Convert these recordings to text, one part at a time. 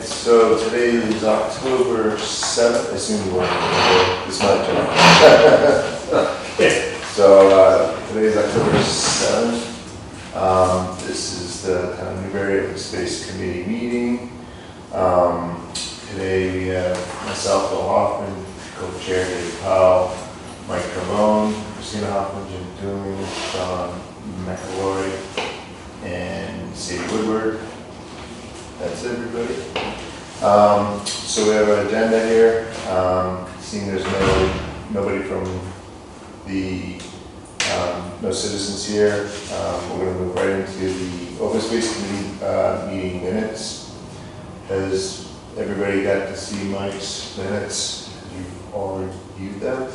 so today is October 7th, I assume you want to, it's not John. So today is October 7th. This is the Town of Newbury Open Space Committee meeting. Today we have myself, Bill Hoffman, co-chair Dave Powell, Mike Carbone, Christina Hoffman, Jim Doom, Sean McElroy, and Sadie Woodward. That's everybody. So we have an agenda here. Seeing there's nobody from the no citizens here, we're going to move right into the Open Space Committee meeting minutes. Has everybody got to see Mike's minutes? You've all reviewed them?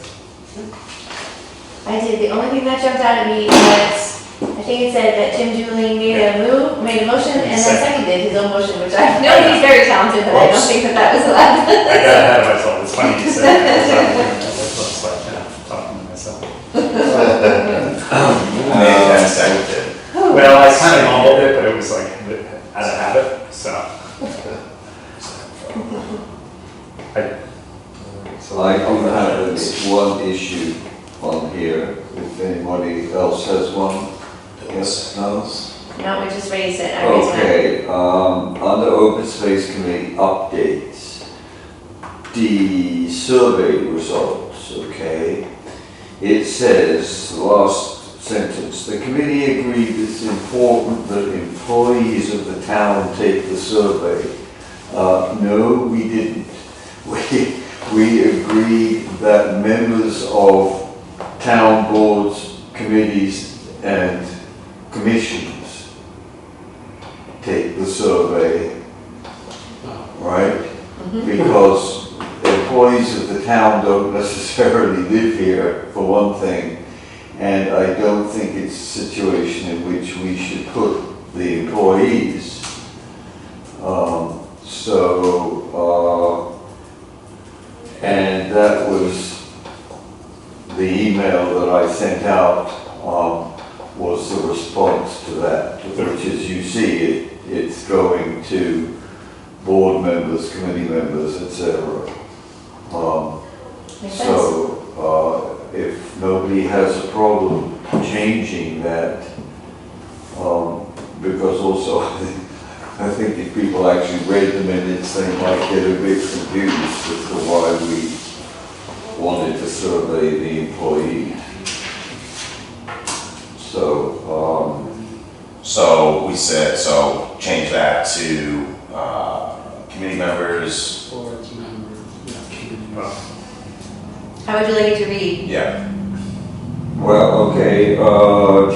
I did. The only thing that jumped out at me was, I think it said that Tim Julian made a motion, and then seconded his own motion, which I know he's very talented, but I don't think that was allowed. I got ahead of myself. It's funny you said that. It's like, talking to myself. Well, I kind of mumbled it, but it was like out of habit, so. I do have one issue on here, if anybody else has one. Yes, no? No, we just raised it. I raised it. Okay, under Open Space Committee updates, the survey results, okay? It says, the last sentence, the committee agreed it's important that employees of the town take the survey. No, we didn't. We agreed that members of town boards, committees, and commissions take the survey, right? Because employees of the town don't necessarily live here, for one thing, and I don't think it's a situation in which we should put the employees. And that was the email that I sent out, was the response to that, which as you see, it's going to board members, committee members, etc. If nobody has a problem changing that, because also I think if people actually read the minutes, they might get a bit confused as to why we wanted to survey the employees. So we said, so change that to committee members. Boards, members, committees. How would you like it to read? Yeah, Well, okay,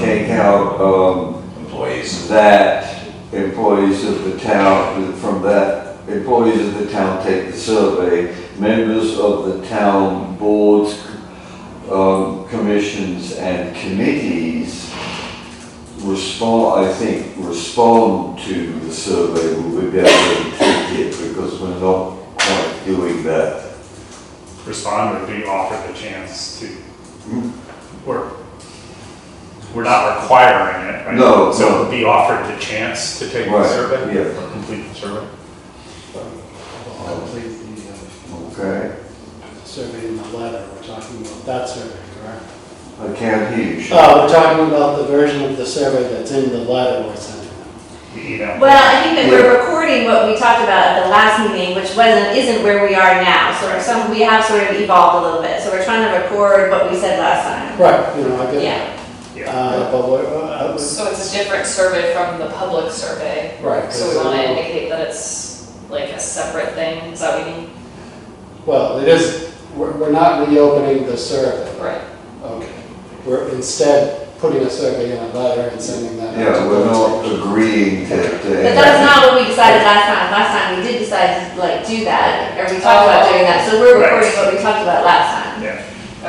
take out employees. that employees of the town, from that, employees of the town take the survey, members of the town boards, commissions and committees respond to the survey will be better than take it, because we're not quite doing that. Respond or be offered the chance to, we're not requiring it, right? No, So no. be offered the chance to take the Right, survey? yeah. Or complete the survey? Complete Okay, the survey in the letter, we're talking about that survey, correct? I can't hear you. We're talking about the version of the survey that's in the letter we're sending them. The email? Well, I think that we're recording what we talked about at the last meeting, which isn't where we are now. So we have sort of evolved a little bit. So we're trying to record what we said last time. Right, I get Yeah. but what, So it's a different survey from the public survey. right. So we want to indicate that it's like a separate thing, is that what you mean? Well, it is, we're not reopening the survey. Right. Okay. We're instead putting a survey in a letter and sending that out. Yeah, to we're not boards. agreeing to But that's not what we decided last time. Last time we did decide to do that, or we talked about doing that. So we're recording what we talked about last time. Yeah,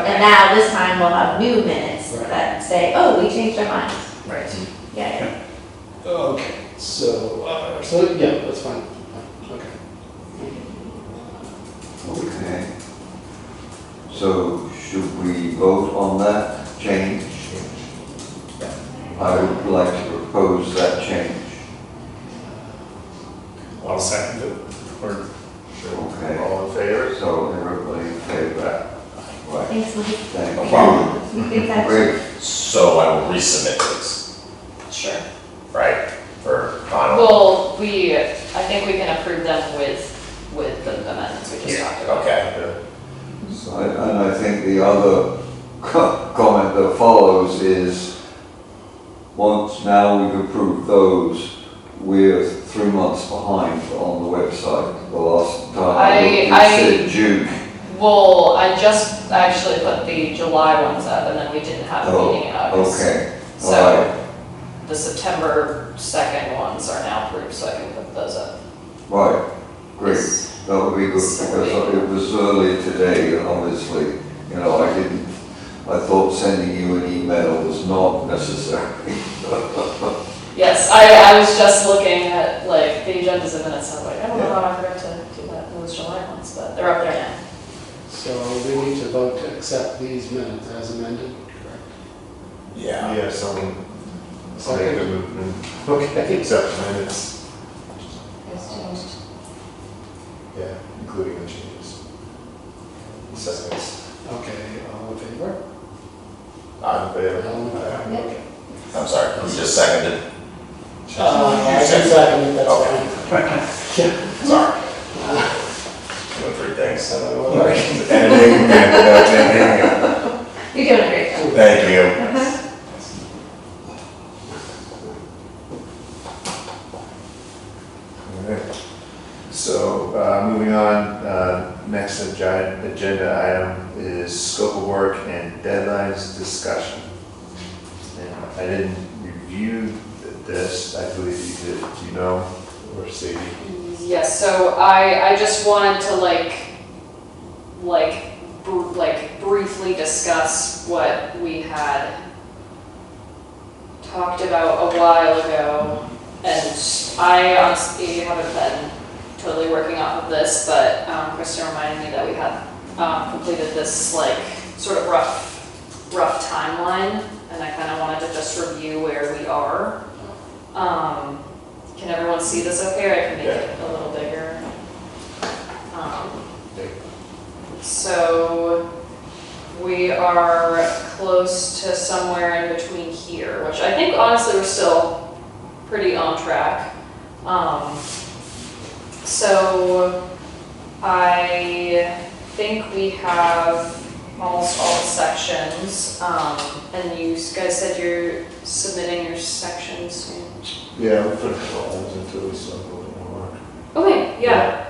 And now this time we'll have new minutes Right. that say, oh, we changed our minds. right. Yeah. Okay, so yeah, that's fine. Okay. Okay. So should we vote on that change? I would like to propose that change. I'll second it. Exactly. Great. So I will resubmit these, Sure. right, for final? Well, I think we can approve them with the amendments we just talked about. Okay, And I think the other comment that follows is, once now we've approved those, we're 3 months behind on the website. The last time I looked, it said June. Well, I just actually put the July ones up and then we didn't have a Oh, meeting in August. Okay, all So right, the September 2nd ones are now approved, so I can put those up. right, great. Yes. That would be good, because it was earlier today, and obviously, you know, I thought sending you an email was not necessary. Yes, I was just looking at like the agendas and minutes, and I was like, I don't know how I forgot to do that, those July ones, but they're up there now. So we need to vote to accept these minutes as amended, correct? yeah. Yeah, someone, make a movement. Okay, accept minutes. It's changed. Yeah, including the changes. Seconds. Okay, all in favor? I'm in favor. All in favor? Yep. I'm sorry, it was just seconded, I can second it, that's Okay. fine. sorry. Doing 3 things. All right. Anything, anything. You're doing a great job. Thank you. Alright. So, moving on, next agenda item is scope of work and deadlines discussion. And I didn't review this, I believe you did, do you know, or Sadie? Yes, so I just wanted to briefly discuss what we had talked about a while ago. And I honestly haven't been totally working off of this, but Kristen reminded me that we had completed this like sort of rough timeline, and I kind of wanted to just review where we are. Can everyone see this okay, or I can make it a little bigger? So we are close to somewhere in between here, which I think honestly we're still pretty on track. So I think we have almost all the sections, and you guys said you're submitting your sections soon. Yeah, we'll put a couple items until we start a little more. Okay, yeah,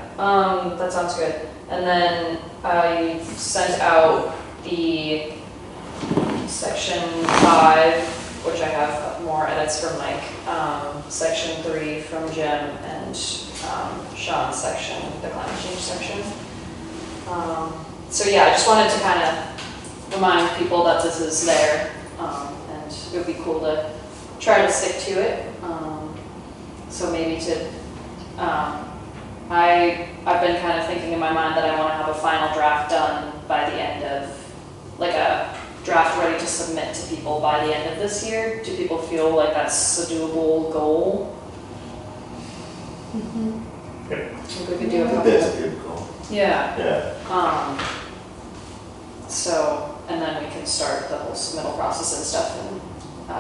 that sounds good. And then I sent out the section 5, which I have more edits from Mike, section 3 from Jim, and Sean's section, the climate change section. So yeah, I just wanted to kind of remind people that this is there, and it would be cool to try to stick to it. So maybe to, I've been kind of thinking in my mind that I want to have a final draft done by the end of, like a draft ready to submit to people by the end of this year. Do people feel like that's a doable goal? Yeah. I think we could do a couple. That's a good goal. Yeah. Yeah. So, and then we can start the whole submittal process and stuff in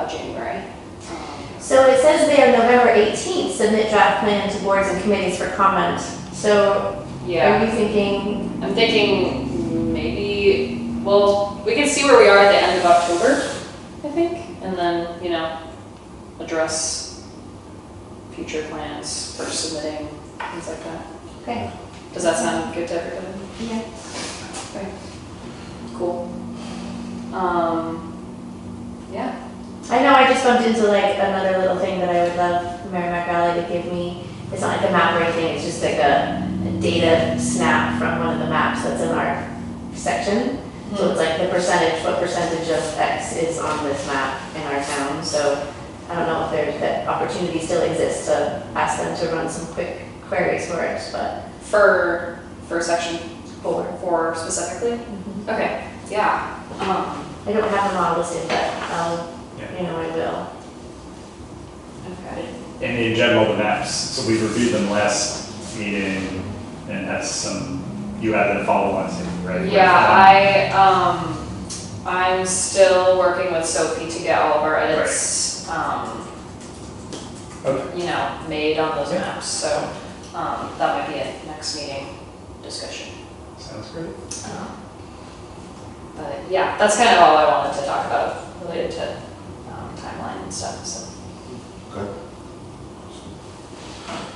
January. So it says there November 18th, submit draft plan to boards and committees for comment. So Yeah. are you thinking, I'm thinking maybe, well, we can see where we are at the end of October, I think, and then, you know, address future plans for submitting, things like that. okay, Does that sound good to everybody? yeah. Okay. Cool. Yeah. I know I just bumped into like another little thing that I would love Merrimack Valley to give me. It's not like a map or anything, it's just like a data snap from one of the maps that's in our section. So it's like the percentage, what percentage of X is on this map in our town. So I don't know if there's, that opportunity still exists to ask them to run some quick queries for us, but For section 4. 4 specifically? Okay, yeah. I don't have them all listed, but you know, I will. Okay. And in general, the maps, so we reviewed them last meeting and had some, you had the follow-ons in, right? Yeah, I'm still working with Sophie to get all of our edits, Okay. you know, made on those Yeah. maps, so, that might be a next meeting discussion. Sounds great. But yeah, that's kind of all I wanted to talk about related to, timeline and stuff, so. Okay.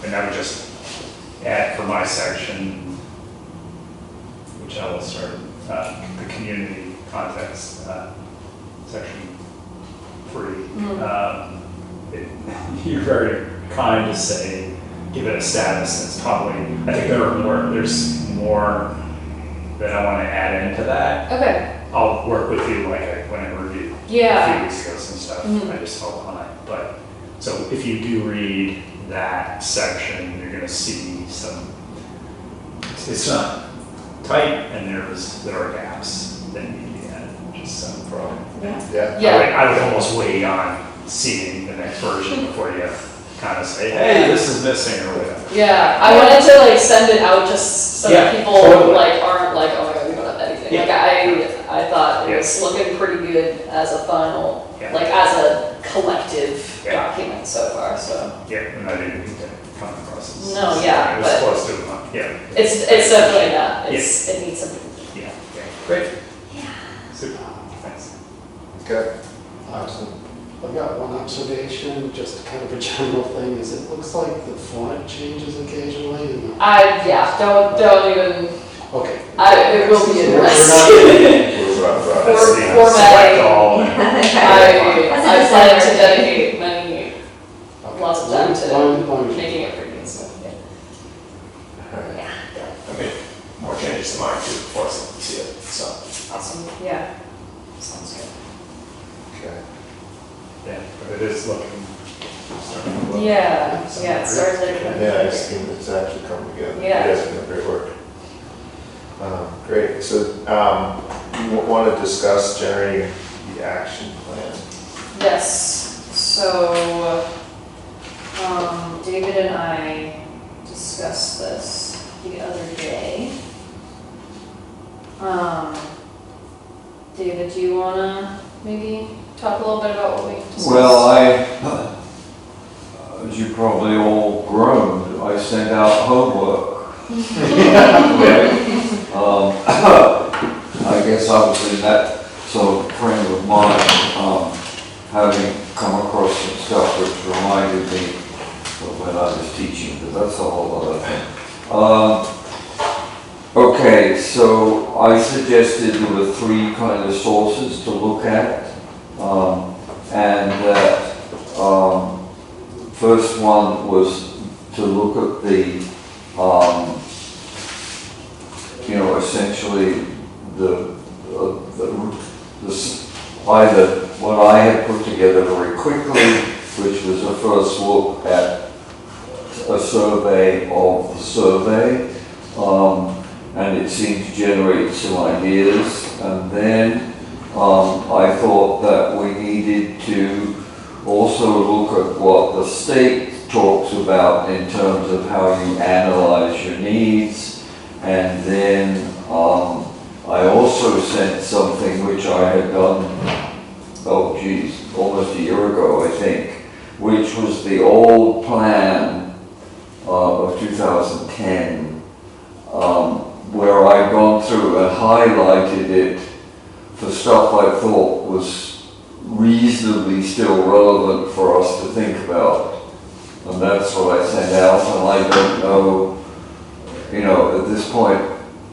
And I would just add for my section, which I will start, the community context, section 3. You're very kind to say, give it a status, it's probably, I think there's more that I want to add into that. Okay, I'll work with you when I reviewed a yeah, few weeks ago some stuff, Mhm. I just fell behind. But, so if you do read that section, you're gonna see some, it's not tight, and there are gaps that need to be added, just some problem. Yeah. yeah, I would almost wait on seeing the next version before you kind of say, hey, this is missing or whatever. yeah, I wanted to like send it out just so that Yeah, people totally. like aren't like, oh my god, we don't have anything. Yeah. Like I thought it Yeah. was looking pretty good as a final, Yeah. like as a collective Yeah. document so far, so. Yeah, and I didn't mean to come across as. No, yeah, It was but- close to, yeah. It's definitely not, it needs some. Yeah, yeah, great. Yeah. Super, thanks. Okay. Excellent. I've got one observation, just kind of a general thing, is it looks like the font changes occasionally and Yeah, don't even, okay. it will be We're not- interesting. We're rough, rough. That's the formatting. select all and- That's a I good plan to summary. dedicate many, Okay. lots of time to Long- making it pretty and stuff, yeah. Alright. Yeah. I made more changes to mine too before I see it, so. Awesome, yeah, sounds good. Okay. Yeah, but it is looking, starting to look. Yeah, it starts like. Yeah, it's actually coming together. Yeah. You guys are doing great work. Great, so, you want to discuss generating the action plan? Yes, so, David and I discussed this the other day. David, do you wanna maybe talk a little bit about what we discussed? Well, as you probably all groaned, I sent out homework. I guess I was in that sort of frame of mind, having come across some stuff which reminded me of when I was teaching, but that's a whole other thing. Okay, so I suggested there were 3 kind of sources to look at, and that first one was to look at the, essentially either what I had put together very quickly, which was a first look at a survey of the survey, and it seemed to generate some ideas. And then I thought that we needed to also look at what the state talks about in terms of how you analyze your needs. And then I also sent something which I had done, almost a year ago, I think, which was the old plan of 2010, where I'd gone through and highlighted it for stuff I thought was reasonably still relevant for us to think about. And that's what I sent out, and I don't know, at this point,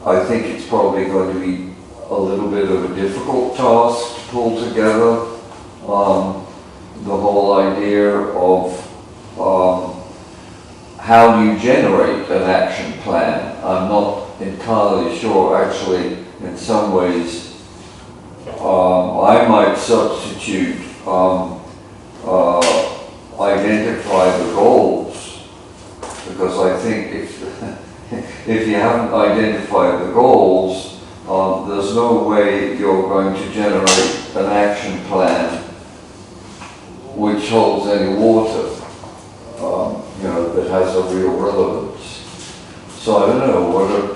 I think it's probably going to be a little bit of a difficult task to pull together the whole idea of how do you generate an action plan. I'm not entirely sure, actually, in some ways, I might substitute identify the goals, because I think if you haven't identified the goals, there's no way you're going to generate an action plan which holds any water, that has a real relevance. So I don't know,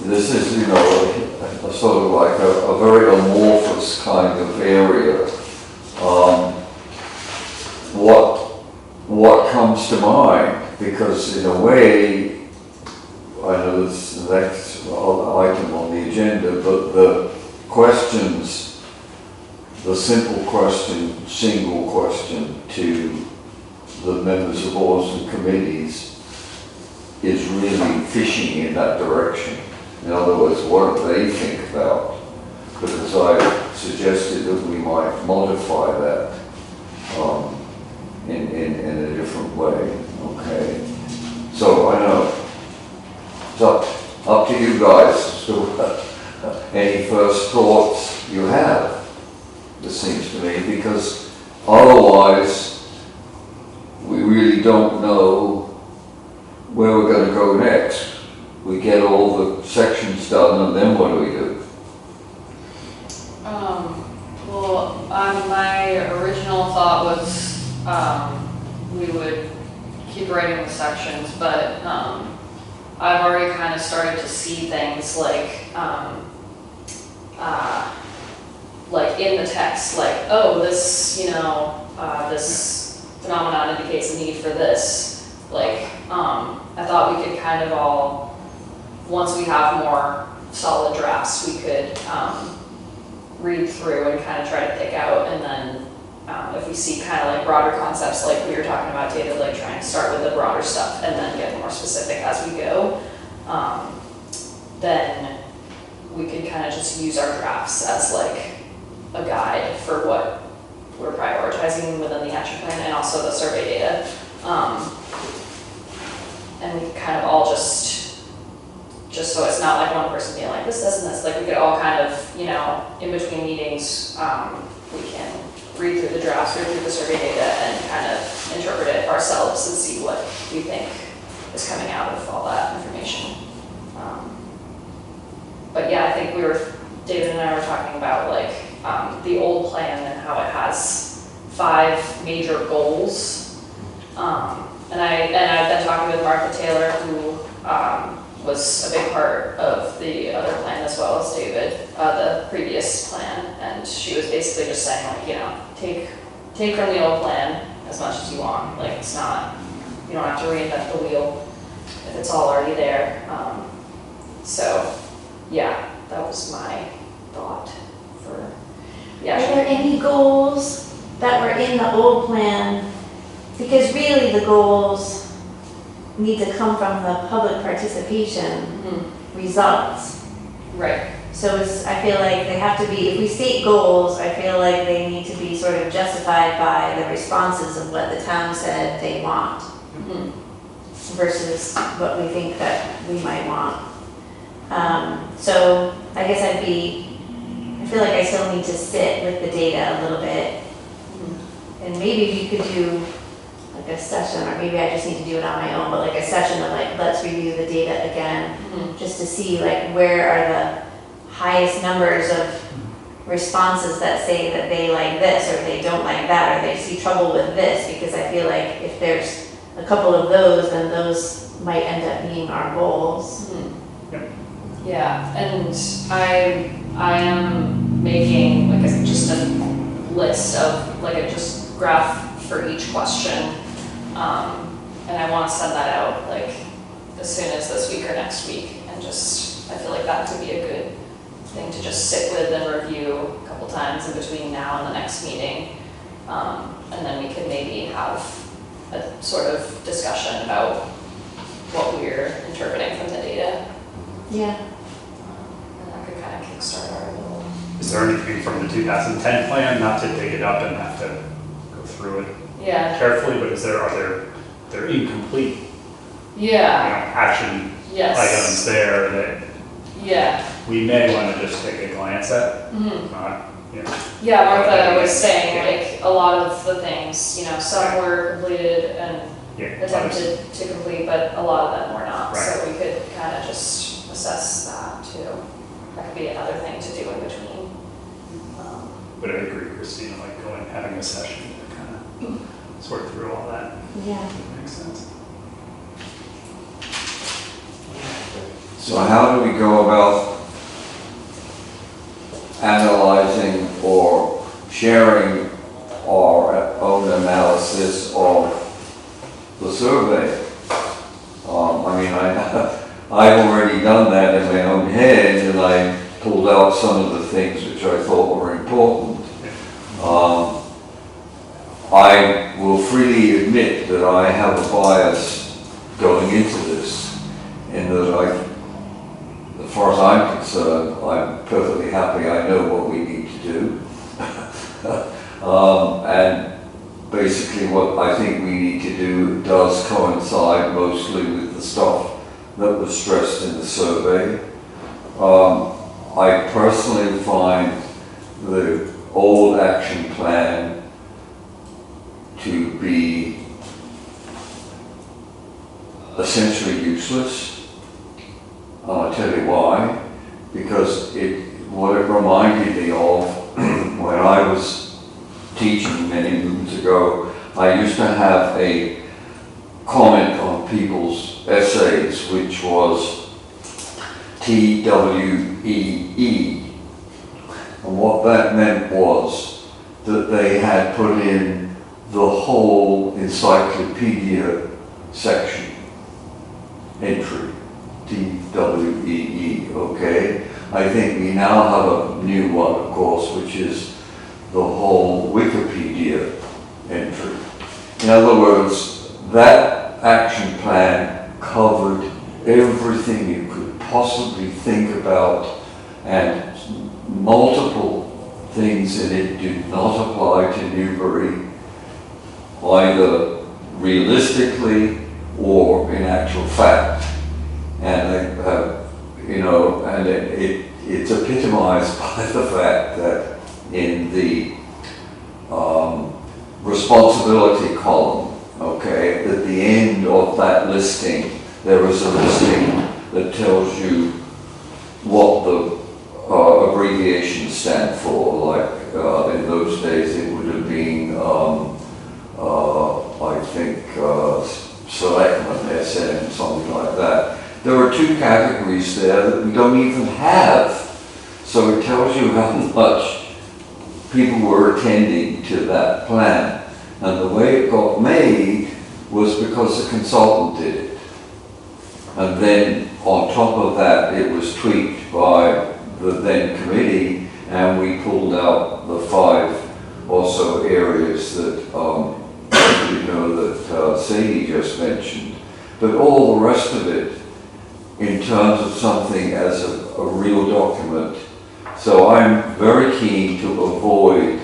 this is, you know, a sort of like a very amorphous kind of area. What comes to mind? Because in a way, I know this is the next item on the agenda, but the questions, the simple question, single question to the members of boards and committees is really fishing in that direction. In other words, what do they think about? Because I suggested that we might modify that in a different way, okay? So I know, it's up to you guys as to any first thoughts you have, it seems to me, because otherwise we really don't know where we're going to go next. We get all the sections done, and then what do we do? Well, my original thought was we would keep writing the sections, but I've already kind of started to see things like in the text, like, oh, this, you know, this phenomenon indicates a need for this. Like, I thought we could kind of all, once we have more solid drafts, we could read through and kind of try to pick out, and then if we see kind of like broader concepts, like we were talking about, David, like trying to start with the broader stuff and then get more specific as we go, then we could kind of just use our drafts as like a guide for what we're prioritizing within the action plan and also the survey data. And we kind of all just so it's not like one person being like, this, and this, like we could all kind of, you know, in between meetings, we can read through the drafts, read through the survey data, and kind of interpret it ourselves and see what we think is coming out of all that information. But yeah, I think David and I were talking about like the old plan and how it has 5 major goals. And I've been talking with Martha Taylor, who was a big part of the other plan as well as David, the previous plan, and she was basically just saying like, you know, take from the old plan as much as you want. Like it's not, you don't have to reinvent the wheel if it's all already there. So yeah, that was my thought for Are there any goals that were in the old plan? Because really the goals need to come from the public participation results. Right. So I feel like they have to be, if we state goals, I feel like they need to be sort of justified by the responses of what the town said they want versus what we think that we might want. So I guess I feel like I still need to sit with the data a little bit. And maybe you could do like a session, or maybe I just need to do it on my own, but like a session of like, let's review the data again, just to see like where are the highest numbers of responses that say that they like this, or they don't like that, or they see trouble with this, because I feel like if there's a couple of those, then those might end up being our goals. Yeah, and I am making like just a list of like a just graph for each question, and I want to send that out like as soon as this week or next week, and just I feel like that could be a good thing to just sit with and review a couple times in between now and the next meeting, and then we could maybe have a sort of discussion about what we're interpreting from the data. Yeah. And that could kind of kickstart our little. Is there anything from the 2010 plan, not to dig it up and have to go through it Yeah. carefully, but they're incomplete, Yeah. action Yes. items there that Yeah. we may want to just take a glance at. Mhm. Yeah, Martha was saying like a lot of the things, you know, some were completed and attempted to complete, but a lot of them were not. So we could kind of just assess that too. That could be another thing to do in between. But I agree, Christina, like having a session to kind of sort through all that. Yeah. Makes sense. So how do we go about analyzing or sharing our own analysis of the survey? I mean, I've already done that in my own head, and I pulled out some of the things which I thought were important. I will freely admit that I have a bias going into this, in that as far as I'm concerned, I'm perfectly happy I know what we need to do. And basically what I think we need to do does coincide mostly with the stuff that was stressed in the survey. I personally find the old action plan to be essentially useless. I'll tell you why. Because what it reminded me of when I was teaching many moons ago, I used to have a comment on people's essays, which was TWEE. And what that meant was that they had put in the whole encyclopedia section entry, TWEE, okay? I think we now have a new one, of course, which is the whole Wikipedia entry. In other words, that action plan covered everything you could possibly think about, and multiple things in it did not apply to Newbury, either realistically or in actual fact. And it's epitomized by the fact that in the responsibility column, okay, at the end of that listing, there is a listing that tells you what the abbreviations stand for. Like in those days, it would have been, I think, Selectman, SN, something like that. There are two categories there that we don't even have. So it tells you how much people were attending to that plan. And the way it got made was because the consultant did it. And then on top of that, it was tweaked by the then committee, and we pulled out the 5 or so areas that that Sadie just mentioned. But all the rest of it, in terms of something as a real document. So I'm very keen to avoid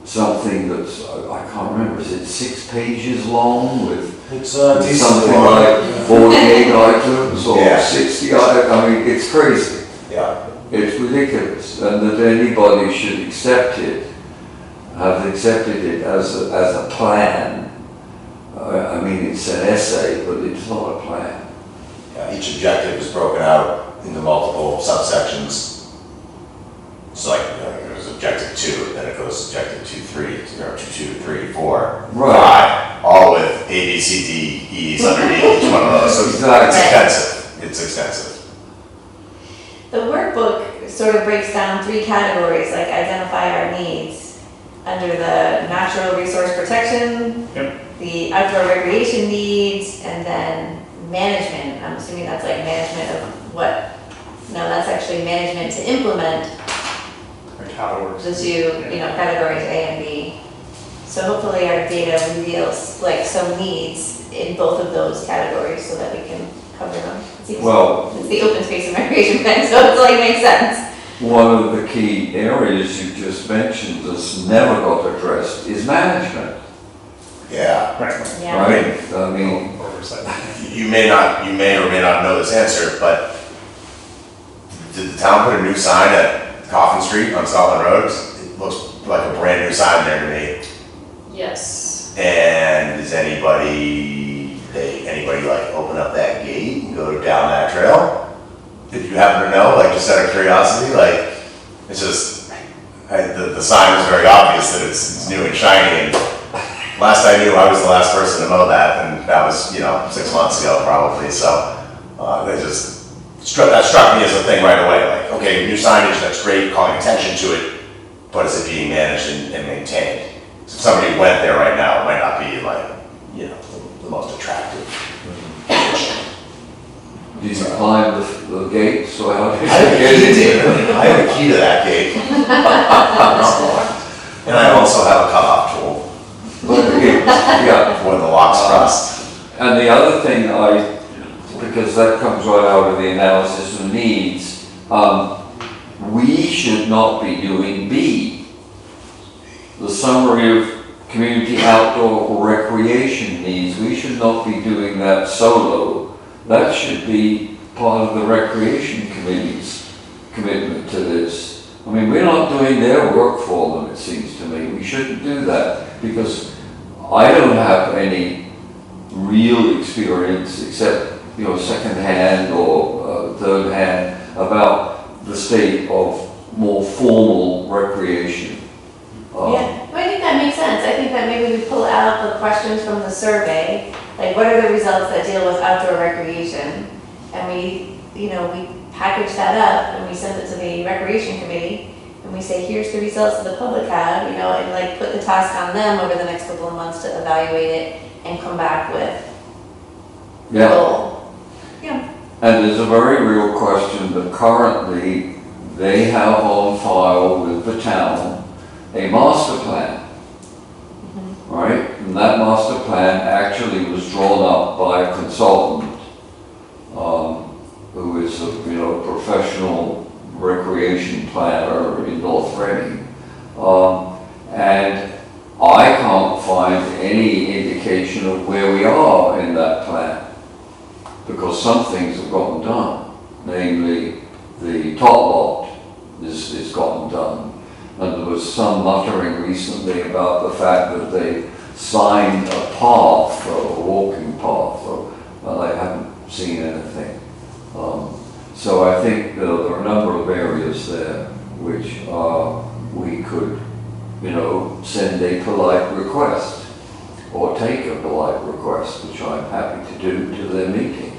something that's, I can't remember, is it 6 pages long with It's something like 48 items or Yeah. 60 items? I mean, it's crazy. Yeah. It's ridiculous, and that anybody should accept it, have accepted it as a plan. I mean, it's an essay, but it's not a plan. Yeah, each objective is broken out into multiple subsections. It's like, there's objective 2, then it goes objective 2, 3, 2, 3, 4, Right. 5, all with A, B, C, D, E's underneath each one of those. So it's Exactly. extensive. It's extensive. The workbook sort of breaks down 3 categories, like identify our needs under the natural resource protection, Yep. the outdoor recreation needs, and then management. I'm assuming that's like management of what? No, that's actually management to implement Like how it works. the 2, categories A and B. So hopefully our data reveals like some needs in both of those categories so that we can cover them. Well, It's the open space and recreation plan, so it's like makes sense. one of the key areas you just mentioned that's never got addressed is management, Yeah. Right. Yeah. right? I mean, Oversight. You may or may not know this answer, but did the town put a new sign at Coffin Street on Scotland Road? It looks like a brand new sign there to me. Yes. And does anybody like open up that gate and go down that trail? If you happen to know, like just out of curiosity, like it's just, the sign was very obvious that it's new and shiny, and last I knew, I was the last person to mow that, and that was, 6 months ago probably, so, they just, that struck me as a thing right away, like, okay, new signage, that's great, calling attention to it, but is it being managed and maintained? So if somebody went there right now, it might not be like, you know, the most attractive. Did you climb the gates or how did I have you a get key, in? David. I have a key to that gate. And I also have a cutoff tool Yeah. for when the locks rust. And the other thing because that comes right out of the analysis of needs, we should not be doing B. The summary of community outdoor recreation needs, we should not be doing that solo. That should be part of the recreation committee's commitment to this. I mean, we're not doing their work for them, it seems to me. We shouldn't do that because I don't have any real experience except, second-hand or third-hand about the state of more formal recreation. Yeah, well, I think that makes sense. I think that maybe we pull out the questions from the survey, like what are the results that deal with outdoor recreation? And we package that up and we send it to the recreation committee and we say, here's the results the public have, and like put the task on them over the next couple of months to evaluate it and come back with a Yeah. goal. Yeah. And there's a very real question that currently they have on file with the town a master plan, right? And that master plan actually was drawn up by a consultant who is a professional recreation planner in North Reading. And I can't find any indication of where we are in that plan because some things have gotten done, namely the top lot is gotten done. And there was some muttering recently about the fact that they signed a path, a walking path, but I haven't seen anything. So I think there are a number of areas there which we could, send a polite request or take a polite request, which I'm happy to do, to their meeting.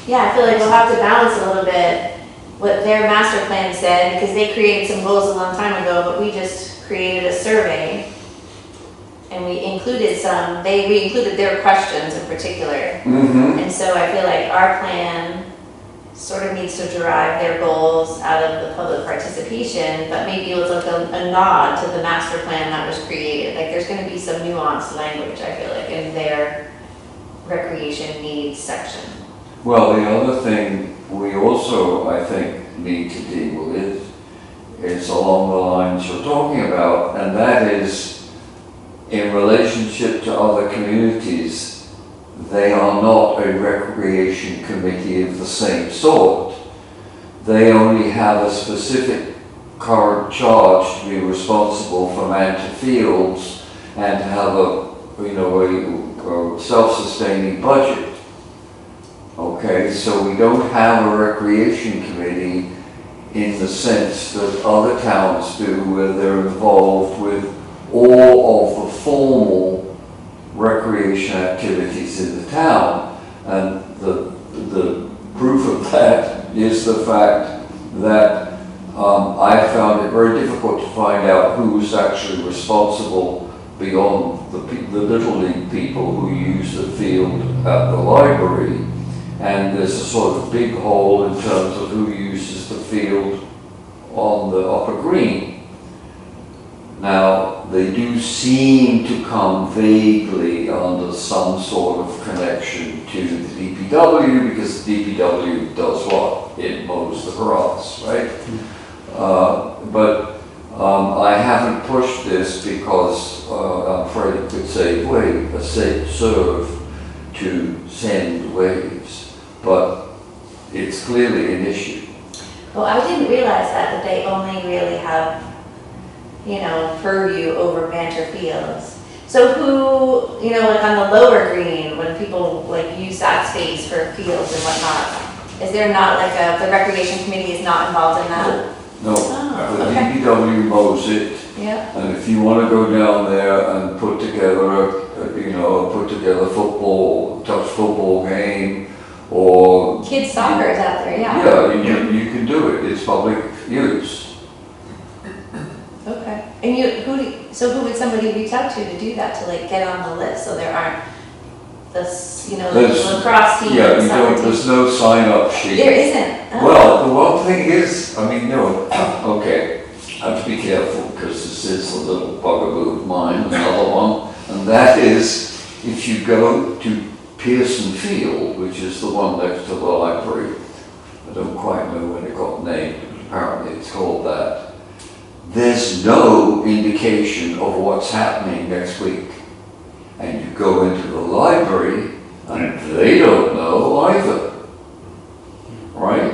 Yeah, I feel like we'll have to balance a little bit what their master plan said, because they created some goals a long time ago, but we just created a survey. And we included we included their questions in particular. Mm-hmm. And so I feel like our plan sort of needs to derive their goals out of the public participation, but maybe it was like a nod to the master plan that was created. Like there's gonna be some nuanced language, I feel like, in their recreation needs section. Well, the other thing we also, I think, need to deal with is along the lines you're talking about, and that is in relationship to other communities, they are not a recreation committee of the same sort. They only have a specific current charge to be responsible for Manta Fields and to have a self-sustaining budget. Okay, so we don't have a recreation committee in the sense that other towns do, where they're involved with all of the formal recreation activities in the town. And the proof of that is the fact that I found it very difficult to find out who's actually responsible beyond the Little League people who use the field at the library. And there's a sort of big hole in terms of who uses the field on the upper green. Now, they do seem to come vaguely under some sort of connection to the DPW, because the DPW does what? It mows the grass, right? But I haven't pushed this because I'm afraid it could serve to send waves, but it's clearly an issue. Well, I didn't realize that they only really have, purview over Mantor Fields. So who, like on the lower green, when people like use that space for fields and whatnot, is there not like the recreation committee is not involved in that? No, Oh, the okay. DPW mows it, Yeah. and if you want to go down there and put together, touch football game, or, Kids soccer is out there, yeah. yeah, you can do it, it's public use. Okay. And so who would somebody reach out to do that, to like get on the list, so there aren't this, like There's- lacrosse team Yeah, and you soccer don't, team? there's no sign-up sheet. There isn't? Oh. Well, the one thing is, I mean, okay, I have to be careful because this is a little bugaboo of mine, another one. And that is, if you go to Pearson Field, which is the one next to the library, I don't quite know when it got named, apparently it's called that. There's no indication of what's happening next week. And you go into the library and they don't know either. Right?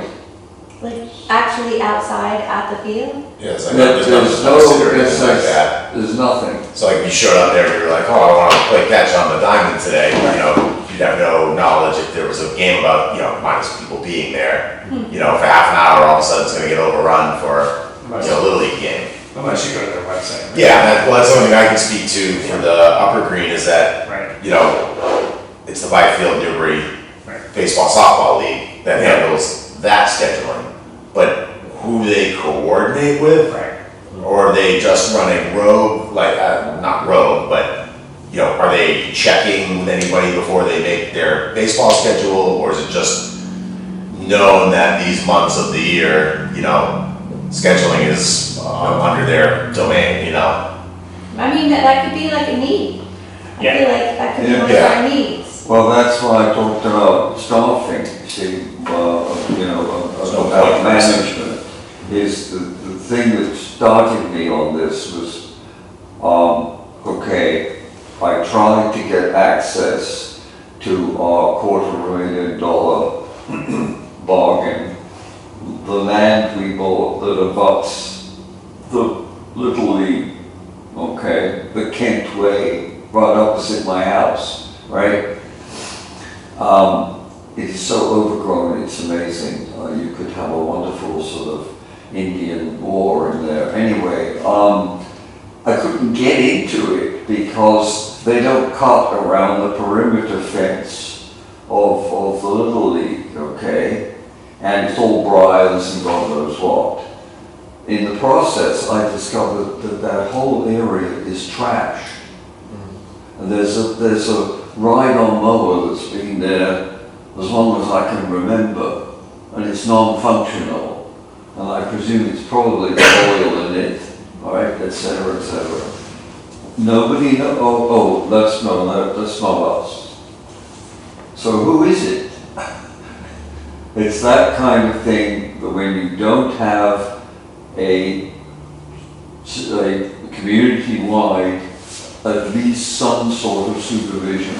Like actually outside at the field? Yeah, it's like, There's there's no, no consider anything like that. there's nothing. So like, you showed up there, you're like, oh, I want to play catch on the diamond today, you'd have no knowledge if there was a game about, minus people being there. For half an hour, all of a sudden it's gonna get overrun for, a Little League game. Unless you go to their website. right? Yeah, that's something I can speak to for the upper green is that, Right, it's the Byfield Newbury right. Baseball Softball League that handles that scheduling. But who they coordinate with, Right. or are they just running rogue, like, not rogue, but, are they checking with anybody before they make their baseball schedule, or is it just known that these months of the year, scheduling is under their domain, I mean, that could be like a need. I Yeah. feel like that could be one of Yeah. our needs. Well, that's why I talked about staffing, see, no about point. management. Is the thing that started me on this was, okay, I tried to get access to our $250,000 bargain. The land we bought that abuts the Little League, okay, the Kent Way, right opposite my house, right? It's so overgrown, it's amazing. You could have a wonderful sort of Indian war in there. Anyway, I couldn't get into it because they don't cut around the perimeter fence of the Little League, okay? And it's all briars and God knows what. In the process, I discovered that that whole area is trash. And there's a ride-on mower that's been there as long as I can remember, and it's non-functional. And I presume it's probably got oil in it, all right, et cetera, et cetera. Nobody know, that's not us. So who is it? It's that kind of thing that when you don't have a community-wide, at least some sort of supervision.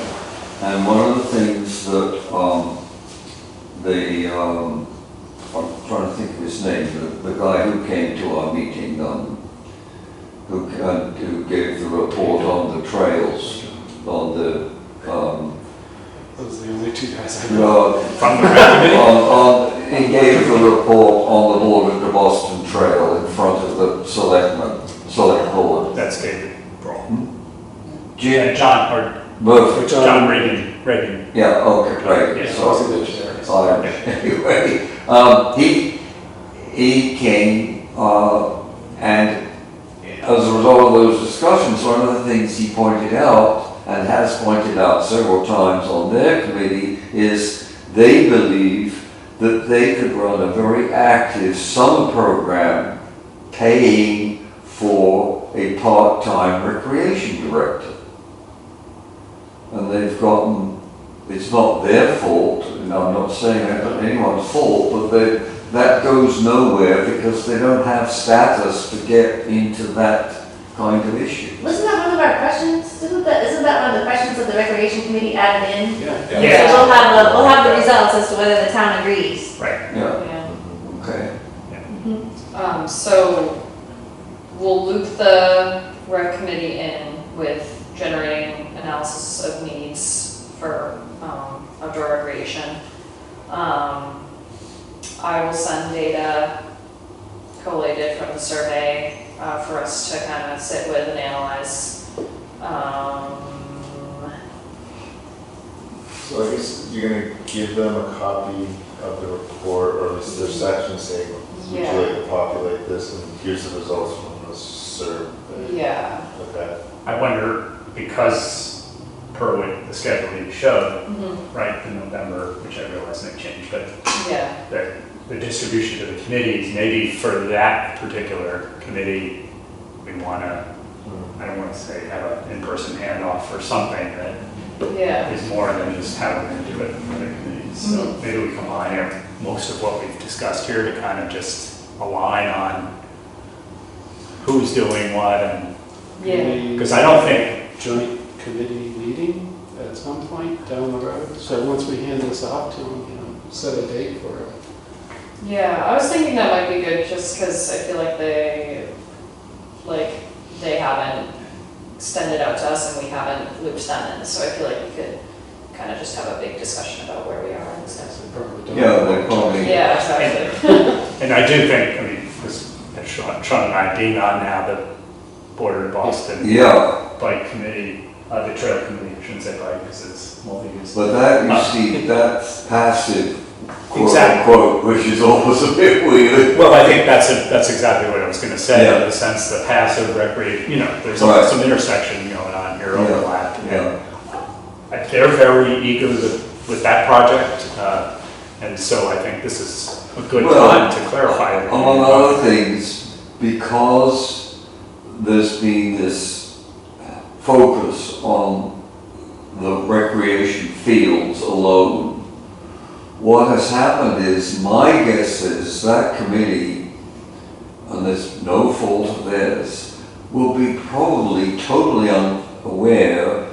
And one of the things that I'm trying to think of his name, the guy who came to our meeting, who gave the report on the trails, on the Those are the only two guys I know. From the rec committee? he gave the report on the Board of the Boston Trail in front of the select board. That's David Brawl. Jim John, or Murphy. John Reagan. Yeah, okay, right. Yeah. Sorry. Anyway, he came, and as a result of those discussions, one of the things he pointed out, and has pointed out several times on their committee, is they believe that they could run a very active summer program paying for a part-time recreation director. And they've gotten, it's not their fault, and I'm not saying that anyone's fault, but that goes nowhere because they don't have status to get into that kind of issue. Wasn't that one of our questions? Isn't that one of the questions that the recreation committee added in? Yeah. Yeah. So we'll have the results as to whether the town agrees. Right. Yeah, Yeah. okay. So we'll loop the rec committee in with generating analysis of needs for outdoor recreation. I will send data collated from the survey for us to kind of sit with and analyze. So I guess you're gonna keep give them a copy of the report, or at least their section saying, would you Yeah. like to populate this, and here's the results from the survey? Yeah. Okay. I wonder, because per what the schedule you showed, right, in November, which I realize may change, but Yeah. the distribution to the committees, maybe for that particular committee, we want to, I don't want to say have an in-person handoff or something that Yeah. is more than just having them do it for other committees. So maybe we combine most of what we've discussed here to kind of just align on who's doing what, and, Yeah. because I don't think, Joint committee meeting at some point down the road, so once we hand this off to them, set a date for it. Yeah, I was thinking that might be good just because I feel like they haven't extended out to us and we haven't looped them in. So I feel like we could kind of just have a big discussion about where we are and stuff. They probably don't. Yeah, they probably. Yeah, exactly. and I do think, I mean, because Sean and I being on now the Border Boston Yeah, Bike Committee, the Trail Committee, I shouldn't say bike because it's multi-use. but that, you see, that's passive, quote Exactly. unquote, which is always a bit weird. Well, I think that's exactly what I was gonna say, Yeah. in the sense that passive recreation, there's Right. some intersection going on here, Yeah. overlap. Yeah. And they're very eager with that project, and so I think this is a good Well, time to clarify everything. Among other things, because there's been this focus on the recreation fields alone, what has happened is, my guess is that committee, and there's no fault of theirs, will be probably totally unaware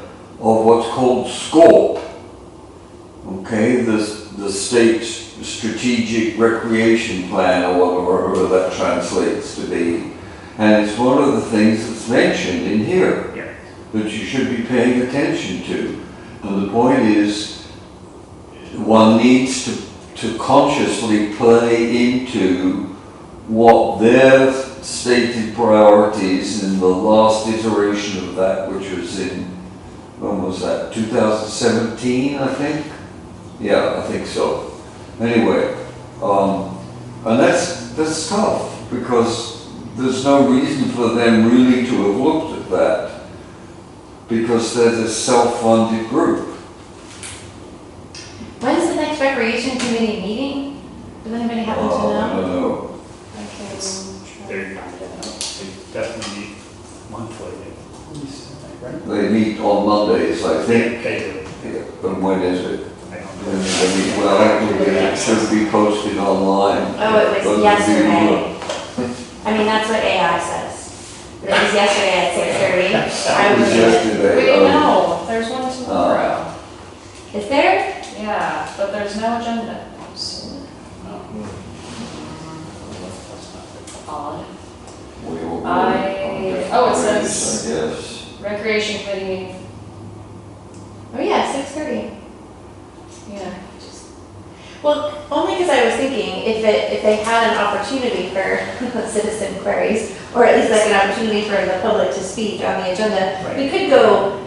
of what's called SCORP. Okay, the state strategic recreation plan, or whatever that translates to be. And it's one of the things that's mentioned in here Yeah. that you should be paying attention to. And the point is, one needs to consciously play into what their stated priorities in the last iteration of that, which was in, when was that, 2017, I think? Yeah, I think so. Anyway, and that's tough, because there's no reason for them really to have looked at that, because they're this self-funded group. When's the next recreation committee meeting? Does anybody happen to I know? don't know. Okay, They definitely meet monthly, right? They meet on Mondays, I think. They do. Yeah, and when is it? I don't They know. meet, well, actually, it should be posted online. Oh, it was Those of you yesterday. I mean, that's what AI says. It was yesterday at 6:30. I It was was, yesterday. Wait, oh. no, there's one tomorrow. is there? Yeah, but there's no agenda. So, odd. We will go I- on oh, it different says- ways, I guess. Recreation committee, Oh yeah, 6:30. yeah. Well, only because I was thinking if they had an opportunity for citizen queries, or at least like an opportunity for the public to speak on the agenda, we could go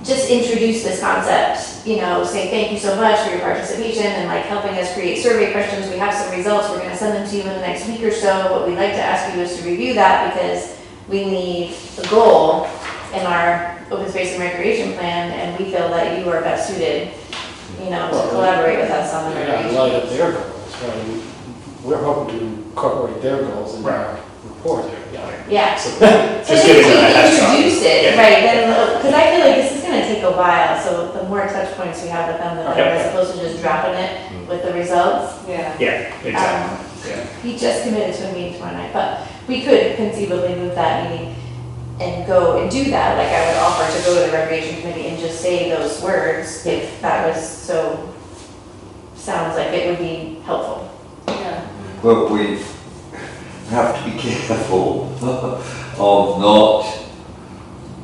just introduce this concept, say thank you so much for your participation and like helping us create survey questions. We have some results. We're going to send them to you in the next week or so. What we'd like to ask you is to review that, because we need a goal in our open space and recreation plan, and we feel that you are best suited, to collaborate with us on the Yeah, in recreation. light of their goals, right? We're hoping to incorporate their goals in our report here. Yeah. Yeah. So So just I giving think them a we head start. introduced it, Yeah. right, then, because I feel like this is gonna take a while, so the more touch points we have with them, the better, Okay. as opposed to just dropping it with the results. Yeah. Yeah, exactly, yeah. He just committed to a meeting tomorrow night, but we could conceivably move that meeting and go and do that, like I would offer to go to the recreation committee and just say those words, if that was sounds like it would be helpful. Yeah. But we have to be careful of not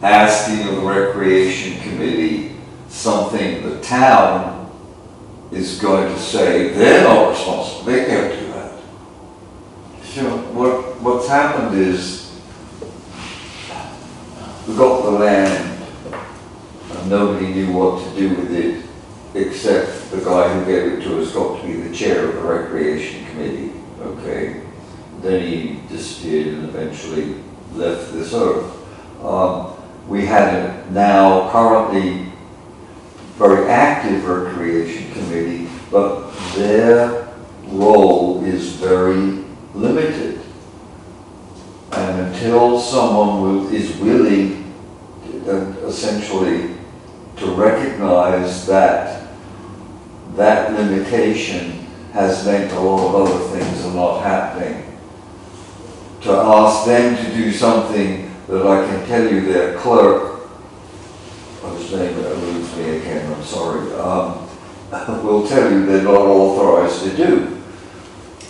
asking of the recreation committee something the town is going to say, they're not responsible, they can't do that. So what's happened is, we got the land and nobody knew what to do with it, except the guy who gave it to us got to be the chair of the recreation committee, okay? Then he disappeared and eventually left this earth. We had a now currently very active recreation committee, but their role is very limited. And until someone is willing, essentially, to recognize that that limitation has meant a lot of other things are not happening, to ask them to do something that I can tell you their clerk, whose name eludes me again, I'm sorry, will tell you they're not authorized to do.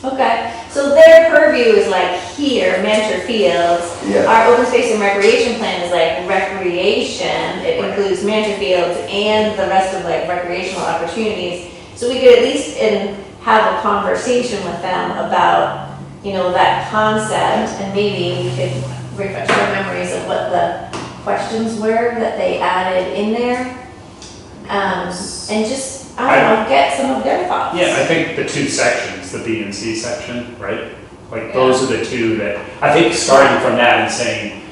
Okay, so their purview is like here, Mancher Fields. Yeah. Our open space and recreation plan is like recreation. It includes Mancher Fields and the rest of like recreational opportunities. So we could at least have a conversation with them about, you know, that concept, and maybe we could refresh our memories of what the questions were that they added in there. And just, I don't know, get some of their thoughts. Yeah, I think the two sections, the B and C section, right? Like, those are the two that, I think starting from that and saying,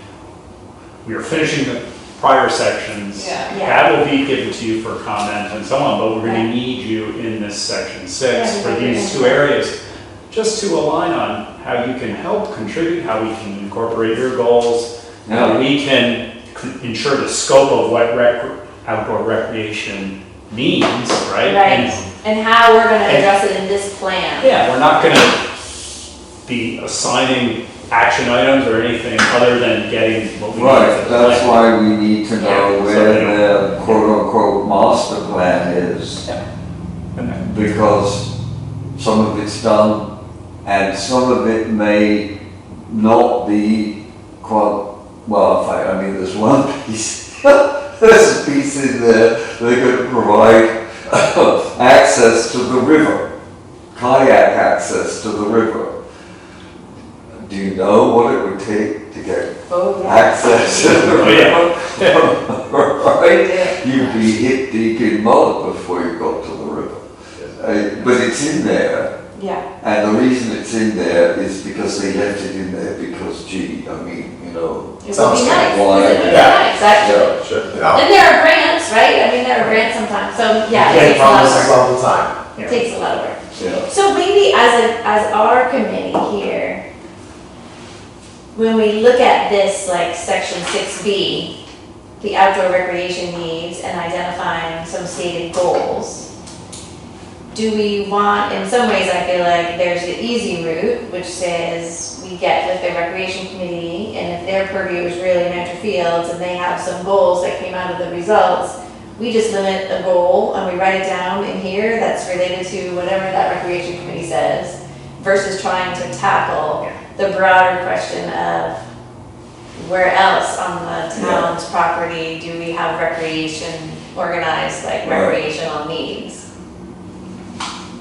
we are finishing the prior sections. Yeah. That will be given to you for comment and so on, but we're gonna Right. need you in this section Yeah, 6 for we these do. two areas, just to align on how you can help contribute, how we can incorporate your goals, how we can ensure the scope of what outdoor recreation means, right? Right, and how we're gonna and- address it in this plan. Yeah, we're not gonna be assigning action items or anything other than getting what we need Right, for the that's plan. why we need to know Yeah, where so they don't- their quote-unquote master plan is, And then- because some of it's done, and some of it may not be quite, well, in fact, I mean, there's one piece, there's a piece in there, they're gonna provide access to the river, kayak access to the river. Do you know what it would take to get Oh, yeah. access to the Oh, yeah. river? Right? You'd be hip deep in mud before you got to the river. But it's in there, Yeah, and the reason it's in there is because they left it in there because, gee, I mean, you know. it would Sounds be like nice, why- 'cause it would be Yeah. nice, actually. Yeah, Sure. You know, And there are grants, right? I mean, there are grants sometimes, so yeah, you it get takes a lot of promises work. all the time. It takes a lot of work. yeah. So maybe as our committee here, when we look at this like section 6B, the outdoor recreation needs and identifying some stated goals, do we want, in some ways I feel like there's the easy route, which says we get with the recreation committee, and if their purview is really Mancher Fields and they have some goals that came out of the results, we just limit a goal and we write it down in here that's related to whatever that recreation committee says, versus trying to tackle the broader question of where else on the town's property do we have recreation organized, like Right. recreational needs?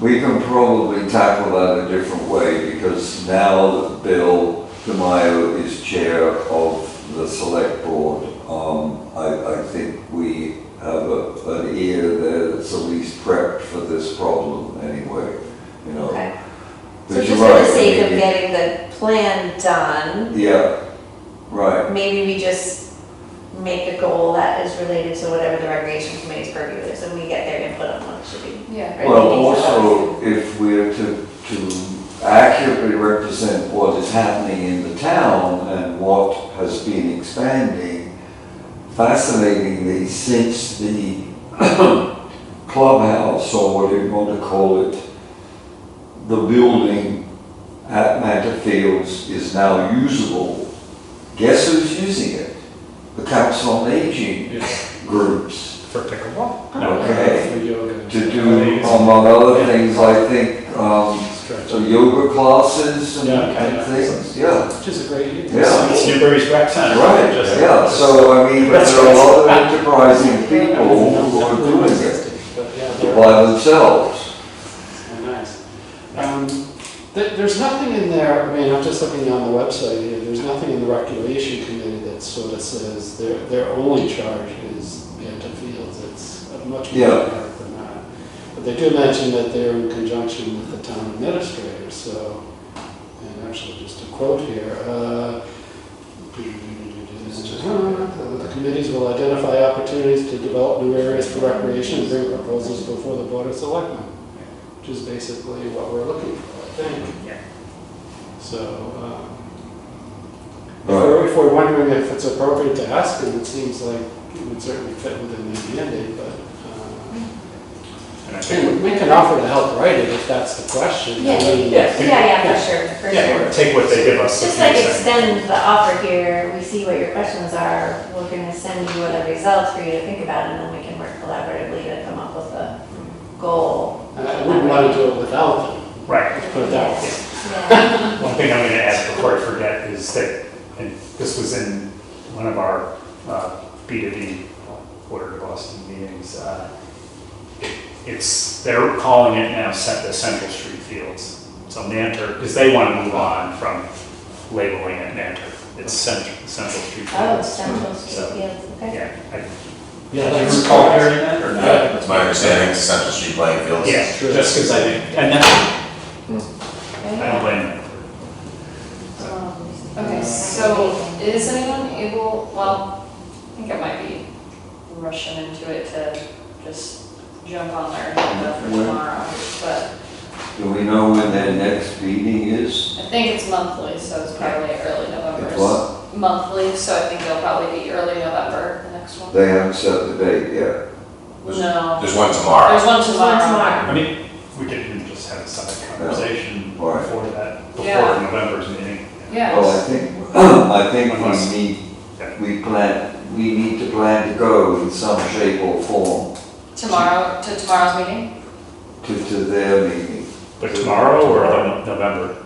We can probably tackle that a different way, because now that Bill DeMaio is chair of the select board, I think we have an ear there that's at least prepped for this problem anyway, you know. Okay. So But just you're for the right, I sake of mean, getting the plan done, yeah, right. maybe we just make a goal that is related to whatever the recreation committee's purview is, and we get their input on what it should be. Yeah. Or Well, meetings about it. also, if we're to accurately represent what is happening in the town and what has been expanding, fascinatingly, since the clubhouse, or what you want to call it, the building at Mantor Fields is now usable. Guess who's using it? The Council on Aging groups. For pickleball? Okay. For yoga. To do, among other things, I think, so yoga classes and Yeah, and things, yeah. Which is a great idea. Yeah. It's Newbury's Rec Center. Right, Just- yeah, so I mean, there That's are a lot of right. enterprising people who are doing it But yeah, they're- by themselves. Oh, nice. There's nothing in there, I mean, I'm just looking on the website here, there's nothing in the recreation committee that sort of says their only charge is Manton Fields. It's much more Yeah. than that. But they do mention that they're in conjunction with the town administrator, so, and actually just a quote here, the committees will identify opportunities to develop new areas for recreation and bring proposals before the Board of Selectmen, which is basically what we're looking for, I think. Yeah. So, if we're wondering if it's appropriate to ask them, it seems like it would certainly fit within the mandate, but And I think, we can offer to help write it if that's the question. Yeah, I mean, yeah, for sure, for yeah, sure. take what they give us. Just if like you say. extend the offer here, we see what your questions are, we're gonna send you what the results for you to think about, and then we can work collaboratively to come up with a goal. I wouldn't want to do it without them, Right. put it that way. Yeah. One thing I'm gonna ask before I forget is that, and this was in one of our B2B Order to Boston meetings, they're calling it now the Central Street Fields. So Nanter, because they want to move on from labeling it Nanter. It's Central Street Oh, Fields. Central So, Street Fields, okay. Yeah, Yeah, I that's recall hearing that or not? That's my understanding, it's Central Street playing fields. Yeah, True. just because I think, and that, I don't blame them. Okay, so is anyone able, well, I think I might be rushing into it to just jump on their agenda for When? tomorrow, but Do we know when their next meeting is? I think it's monthly, so it's probably early November. It's what? Monthly, so I think it'll probably be early November, the next one. They haven't set the date yet. No, There's one tomorrow. there's one There's one tomorrow. tomorrow. I mean, we could even just have a side conversation Right. before that, before Yeah. November's meeting. Yeah. Well, I think Unless- we need to plan to go in some shape or form Tomorrow, to tomorrow's meeting? to their meeting. But tomorrow or November?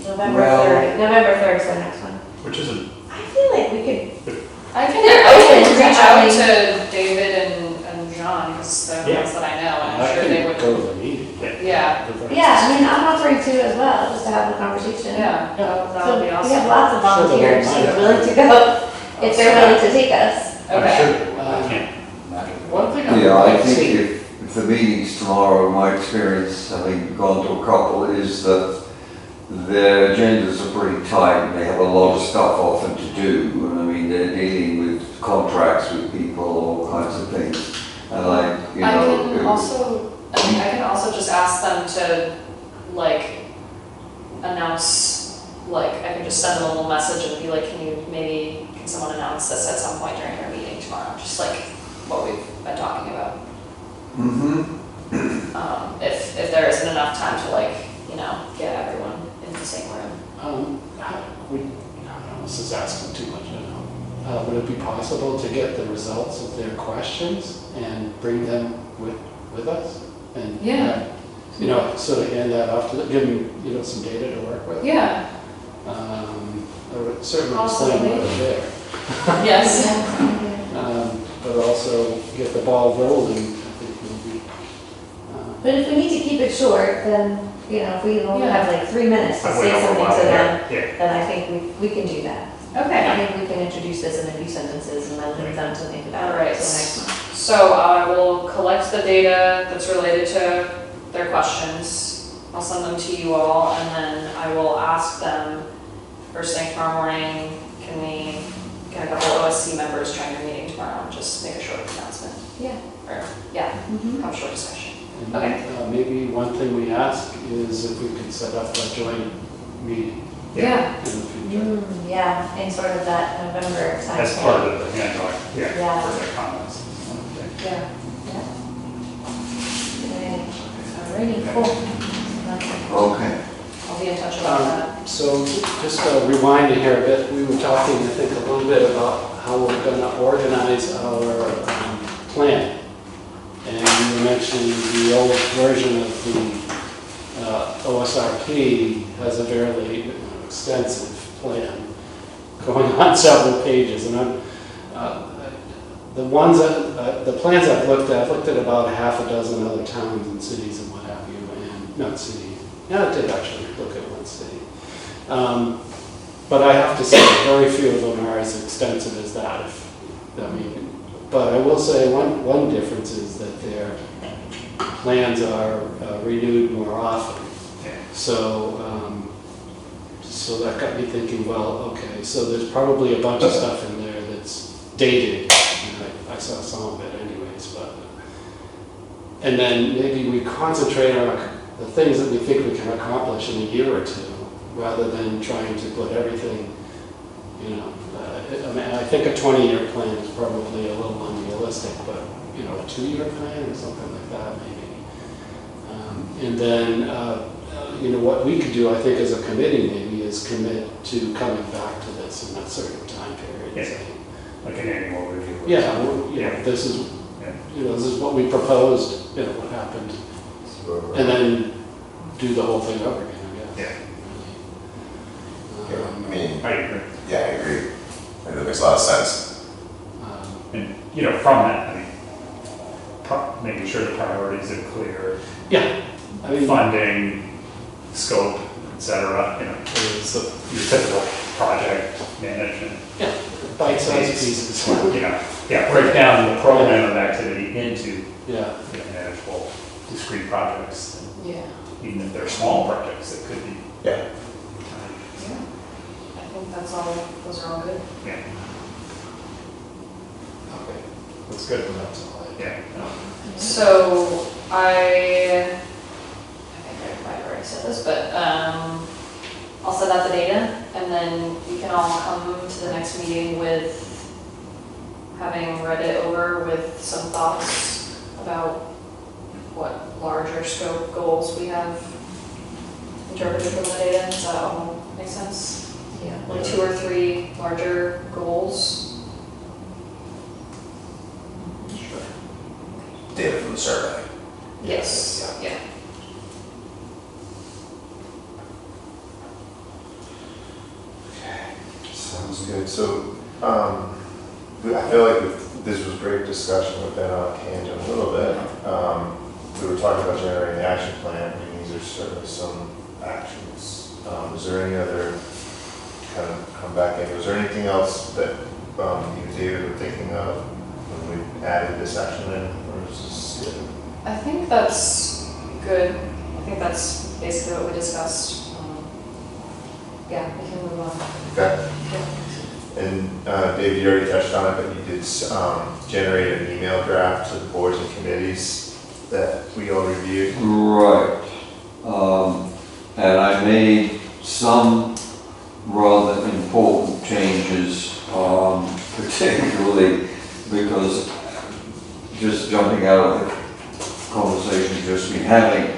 November Well- 3rd, November 3rd is the next one. Which isn't, I feel like we could, I can open, reach out I mean- to David and John, because they're the Yeah. ones that I know, and I I'm sure they can would. go to the meeting. Yeah, yeah, I mean, I'm offering to as well, just to have the conversation. yeah, that So would be we have awesome. lots of Sure, they volunteers won't who mind. are willing to go, if they're willing to take us. I'm Okay. sure, I can't imagine. One thing I Yeah, would I like to think see, if the meetings tomorrow, my experience, having gone to a couple, is that their agendas are pretty tight, and they have a lot of stuff often to do, and I mean, they're dealing with contracts with people, all kinds of things, and like, you I know. can it- also, I mean, I can also just ask them to, like, announce, like, I can just send them a little message and be like, can someone announce this at some point during their meeting tomorrow? Just like what we've been talking about. If there isn't enough time to, like, get everyone in the same room. this is asking too much, I know. Would it be possible to get the results of their questions and bring them with us? And, Yeah. sort of hand that off to them, give them, some data to work with? Yeah, I would certainly Awesome. explain what is there. yes. But also get the ball rolling, I think will be. But if we need to keep it short, then, if we only have like 3 minutes to I say went over a something while to them, there. Yeah. then I think we can do that. I Okay, think we can introduce this in a few sentences and then leave them to think about All it right. until next month. so I will collect the data that's related to their questions. I'll send them to you all, and then I will ask them first thing tomorrow morning, can a couple OSC members join your meeting tomorrow and just make a short announcement? Yeah. Or, yeah, Mhm. have a short discussion. And Okay. maybe one thing we ask is if we could set up a joint meeting Yeah. in the future. Yeah, in sort of that November timeframe. As part of the handling, Yeah. for their comments. Okay. Yeah. Alrighty, cool. Okay. I'll be in touch about that. So just rewinding here a bit, we were talking, I think, a little bit about how we're going to organize our plan. And you were mentioning the old version of the OSRP has a fairly extensive plan going on several pages. And the ones that, the plans I've looked at about half a dozen other towns and cities and what have you, and not cities. Yeah, I did actually look at one city. But I have to say, very few of them are as extensive as that. But I will say one difference is that their plans are renewed more often. Yeah. So that got me thinking, well, okay, so there's probably a bunch of stuff in there that's dated. And I saw some of it anyways, but. And then maybe we concentrate on the things that we think we can accomplish in a year or two, rather than trying to put everything, I mean, I think a 20-year plan is probably a little unrealistic, but, a 2-year plan or something like that maybe. And then, what we could do, I think, as a committee maybe, is commit to coming back to this in a certain time period. Yeah. saying, Like an annual review. or Yeah, something. well, this is, Yeah. this is what we proposed, what happened, and then do the whole thing over again, I guess. Yeah. I mean, I agree. yeah, I agree. I think that makes a lot of sense. And, from that, I mean, making sure the priorities are clear, Yeah, I mean, funding, scope, et cetera, it's your typical project management. yeah, bite-sized pieces. Break down the program of activity into Yeah, manageable, discrete projects, Yeah. even if they're small projects, it could be. Yeah. Yeah. I think those are all good. Yeah, okay. that's good. That's all I. Yeah. So I think I already said this, but I'll send out the data and then we can all come to the next meeting with having read it over with some thoughts about what larger scope goals we have interpreted from the data. Does that all make sense? Yeah. Like 2 or 3 larger goals. Data from the survey. Yes. Yeah. Sounds good. So, I feel like this was great discussion. We've been on tangent a little bit. We were talking about generating the action plan. I mean, these are certainly some actions. Is there any other kind of come back in? Was there anything else that you and David were thinking of when we added this action in? Or is this it? I think that's good. I think that's basically what we discussed. Yeah, we can move on. Okay. And Dave, you already touched on it, but you did generate an email draft to the boards and committees that we all reviewed. Right. And I made some rather important changes, particularly because just jumping out of the conversation we've just been having,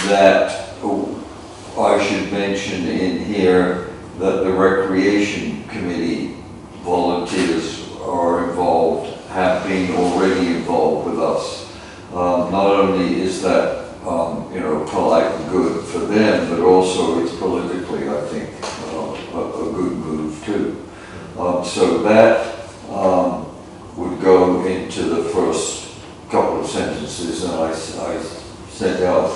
that I should mention in here that the Recreation Committee volunteers are involved, have been already involved with us. Not only is that, polite and good for them, but also it's politically, I think, a good move too. So that would go into the first couple of sentences, and I sent out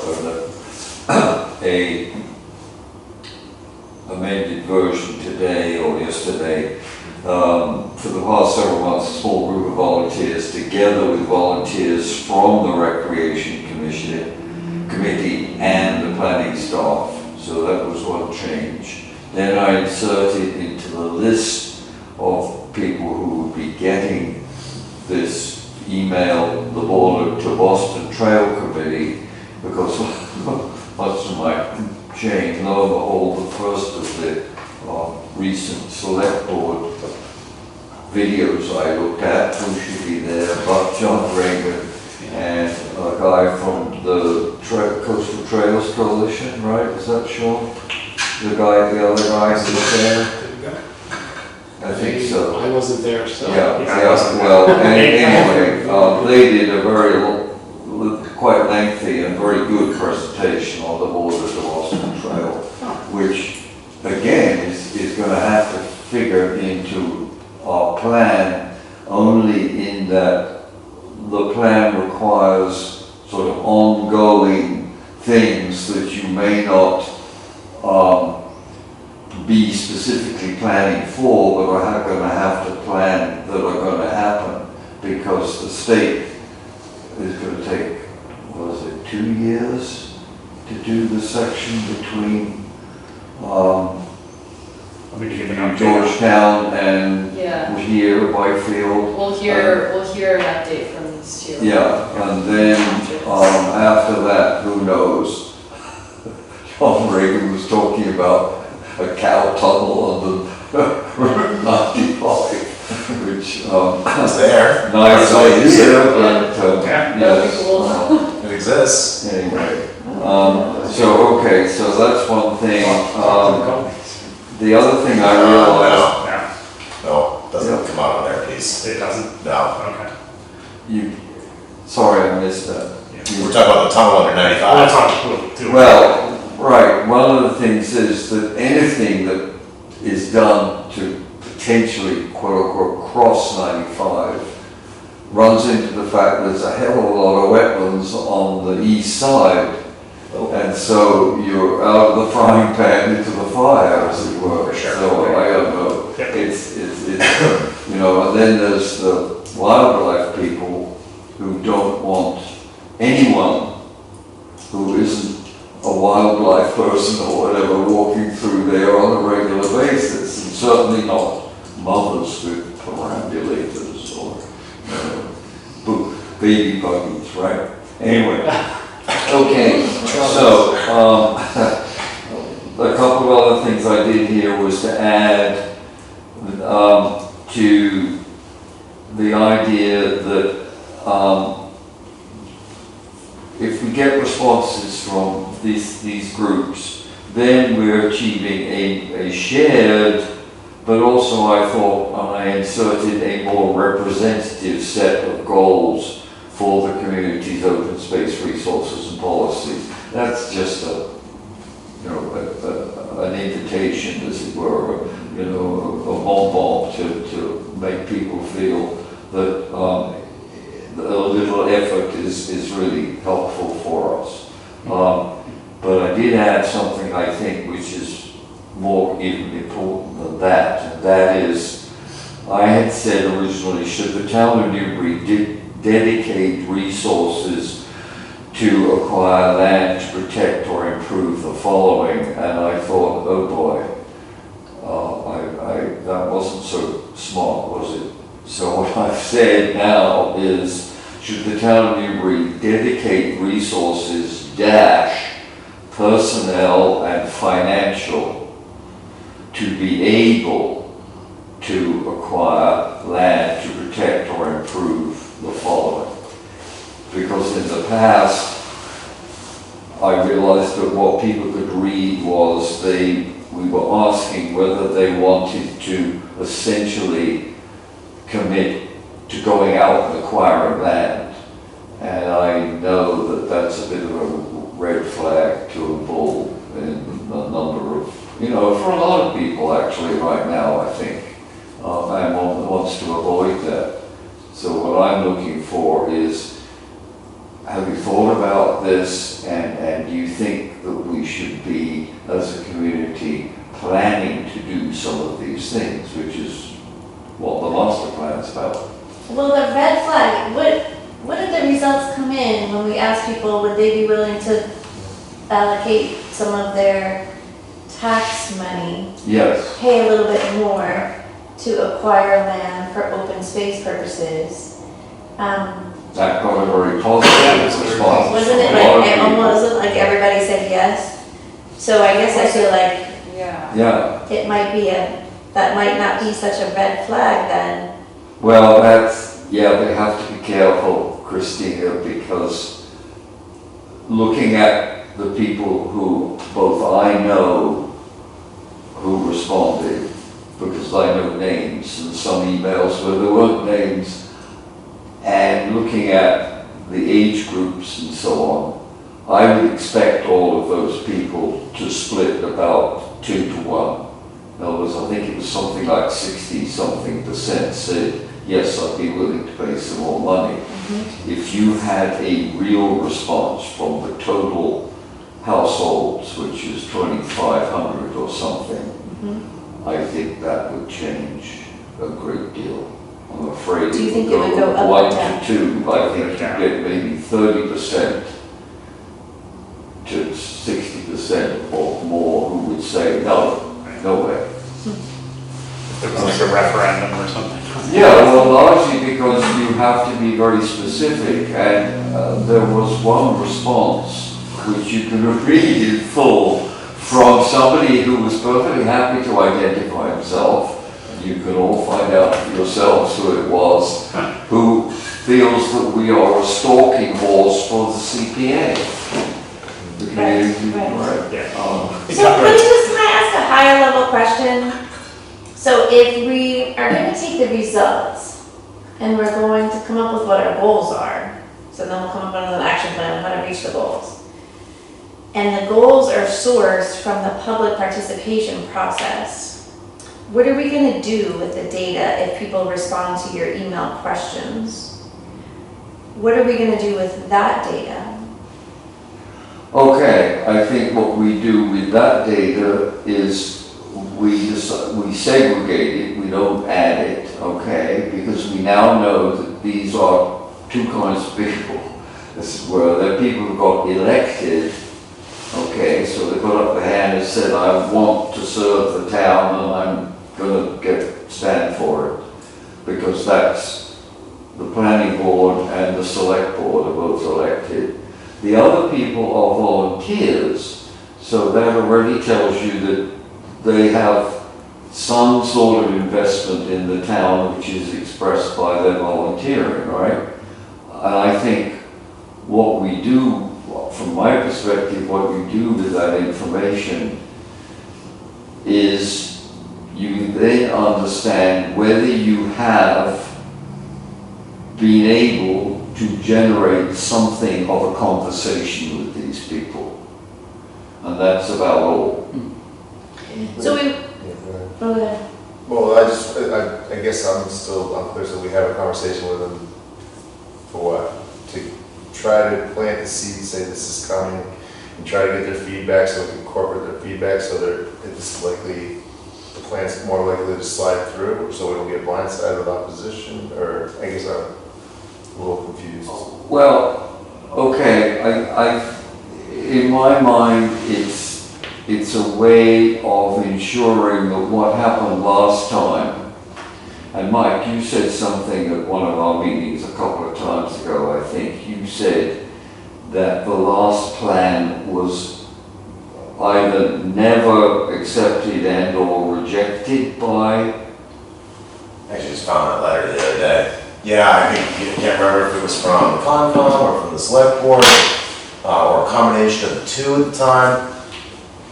a amended version today or yesterday. For the past several months, a small group of volunteers, together with volunteers from the Recreation Committee and the planning staff. So that was one change. Then I inserted into the list of people who would be getting this email the Boston Trail Committee, because much to my shame, lo and behold, the first of the recent select board videos I looked at, who should be there, but John Reagan and a guy from the Coastal Trails Coalition, right? Is that Sean? The other guy who's there? I think so. I wasn't there, so. Yeah, well, anyway, they did a quite lengthy and very good presentation on the board of the Boston Trail, which again is going to have to figure into our plan, only in that the plan requires sort of ongoing things that you may not be specifically planning for, but are going to have to plan that are going to happen. because the state is going to take, what is it, 2 years to do the section between Let me give an update. Georgetown and Yeah, here, Whitefield. we'll hear an update from these two. Yeah, and then after that, who knows? John Reagan was talking about a cow tunnel under Route 95, which, It's there. nice idea, Yeah. but, Yeah. That'd be yes. cool. It exists. Anyway, so, okay, so that's one thing. The other thing I realized, Yeah, No, doesn't come out on there, please. it doesn't, No. okay. sorry, I missed that. We're talking about the tunnel under Well, that's 95. on, we'll do it. Well, right, one of the things is that anything that is done to potentially quote-unquote cross 95 runs into the fact there's a hell of a lot of wetlands on the east side. And so you're out of the frying pan into the fire, as it were. For sure. So I don't know. Yep. It's, you know, and then there's the wildlife people who don't want anyone who isn't a wildlife person or whatever walking through there on a regular basis, and certainly not mothers with perambulators or baby buggies, right? Anyway, okay, so a couple of other things I did here was to add to the idea that if we get responses from these groups, then we're achieving a shared, but also I thought, and I inserted a more representative set of goals for the community's open space resources and policies. That's just an invitation, as it were, a bonbon to make people feel that a little effort is really helpful for us. But I did add something, I think, which is more even important than that, and that is, I had said originally, should the town of Newbury dedicate resources to acquire land to protect or improve the following, and I thought, oh boy, that wasn't so smart, was it? So what I've said now is, should the town of Newbury dedicate resources personnel and financial to be able to acquire land to protect or improve the following. Because in the past, I realized that what people could read was we were asking whether they wanted to essentially commit to going out and acquiring land. And I know that that's a bit of a red flag to a bull in a number of, for a lot of people actually right now, I think. And one wants to avoid that. So what I'm looking for is, have you thought about this, and do you think that we should be, as a community, planning to do some of these things, which is what the master plan's about? Well, the red flag, what did the results come in when we asked people, would they be willing to allocate some of their tax money, Yes. pay a little bit more to acquire land for open space purposes? That got a very positive response. Wasn't it from a lot of like, it people. almost wasn't like everybody said yes? So I guess I feel like Yeah. Yeah, it might be that might not be such a red flag then. well, they have to be careful, Christina, because looking at the people who both I know who responded, because I know names and some emails where there weren't names, and looking at the age groups and so on, I would expect all of those people to split about 2 to 1. In other words, I think it was something like 60-something% said, yes, I'd be willing to pay some more money. If you had a real response from the total households, which is 2,500 or something, I think that would change a great deal. I'm afraid Do you think it would go up or 1 down? to 2, I think you get maybe 30% to 60% or more who would say, no, no way. If it was like a referendum or something. Yeah, well, largely because you have to be very specific, and there was one response which you can read in full from somebody who was perfectly happy to identify himself. You can all find out for yourselves who it was, who feels that we are a stalking horse for the CPA. The community, Right. Yeah. So can I ask a higher level question? So if we are going to take the results and we're going to come up with what our goals are, so then we'll come up with an action plan on how to reach the goals. And the goals are sourced from the public participation process. What are we going to do with the data if people respond to your email questions? What are we going to do with that data? Okay, I think what we do with that data is we segregate it, we don't add it, okay? Because we now know that these are two kinds of people. This is where there are people who got elected, okay, so they put up their hand and said, I want to serve the town and I'm gonna stand for it. Because that's the planning board and the select board are both elected. The other people are volunteers, so that already tells you that they have some sort of investment in the town which is expressed by their volunteering, right? And I think what we do, from my perspective, what you do with that information is you then understand whether you have been able to generate something of a conversation with these people. And that's about all. So we, Yeah, go ahead. oh, yeah. Well, I guess I'm still unclear, so we have a conversation with them for what? To try to plant the seed, say this is coming, and try to get their feedback so we can incorporate their feedback so it's likely, the plant's more likely to slide through, so we don't get blindsided with opposition, or I guess I'm a little confused. Well, okay, in my mind, it's a way of ensuring that what happened last time, and Mike, you said something at one of our meetings a couple of times ago, I think. You said that the last plan was either never accepted and or rejected by. Actually just found that letter the other day. Yeah, I think, I can't remember if it was from the Concom or from the select board, or a combination of the two at the time.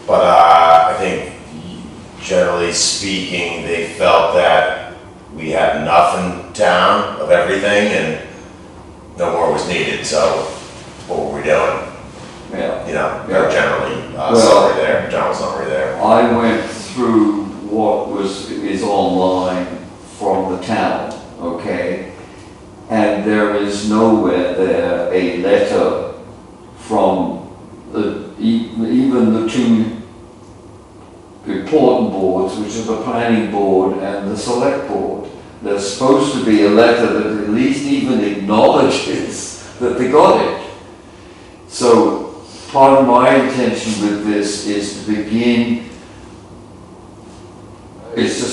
But I think generally speaking, they felt that we had enough in town of everything and no more was needed, so what were we doing? Yeah. You know, Yeah. generally, Well, summary there, general summary there. I went through what is online from the town, okay? And there is nowhere there a letter from even the two important boards, which are the planning board and the select board. There's supposed to be a letter that at least even acknowledges that they got it. So part of my intention with this is to begin, is to,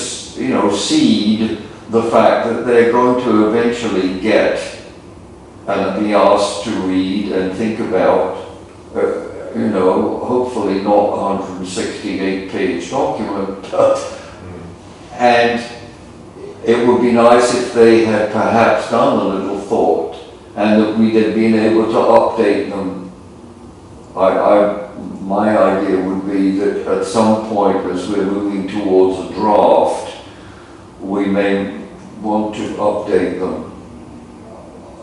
seed the fact that they're going to eventually get and be asked to read and think about, hopefully not a 168-page document, and it would be nice if they had perhaps done a little thought and that we had been able to update them. My idea would be that at some point as we're moving towards a draft, we may want to update them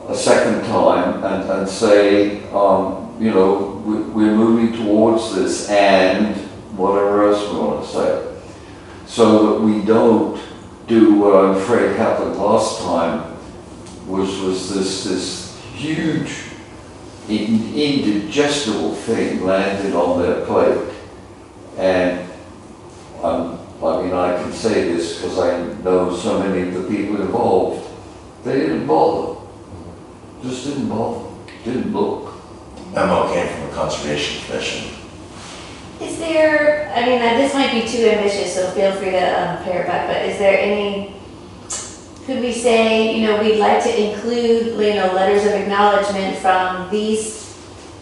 a second time and say, we're moving towards this and whatever else we want to say. So that we don't do what I'm afraid happened last time, which was this huge, indigestible thing landed on their plate. And I can say this because I know so many of the people involved. They didn't bother. Just didn't bother. Didn't look. Memo came from the Conservation Commission. Is there, I mean, this might be too ambitious, so feel free to pare it back, but is there any, could we say, you know, we'd like to include, you know, letters of acknowledgement from these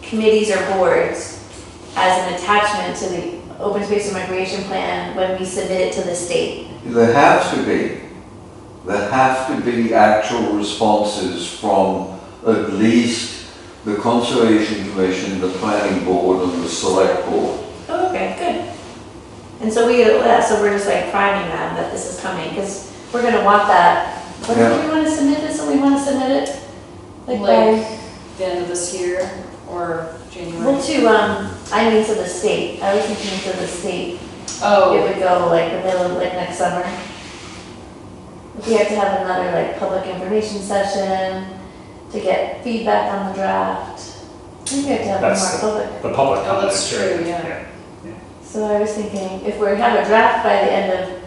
committees or boards as an attachment to the open space and recreation plan when we submit it to the state? There have to be. There have to be actual responses from at least the Conservation Commission, the Planning Board, and the Select Board. Oh, okay, good. And so so we're just like priming them that this is coming, because we're gonna want that. When do we wanna submit this, and we wanna submit it? Like by, the end of this year or January? well, I mean to the state, I was thinking to the state, it Oh, would go like the middle of like next summer. If we have to have another like public information session to get feedback on the draft, I think we have to have That's more public. The public Oh, that's comment, true, yeah. So I was thinking, if we have a draft by the end of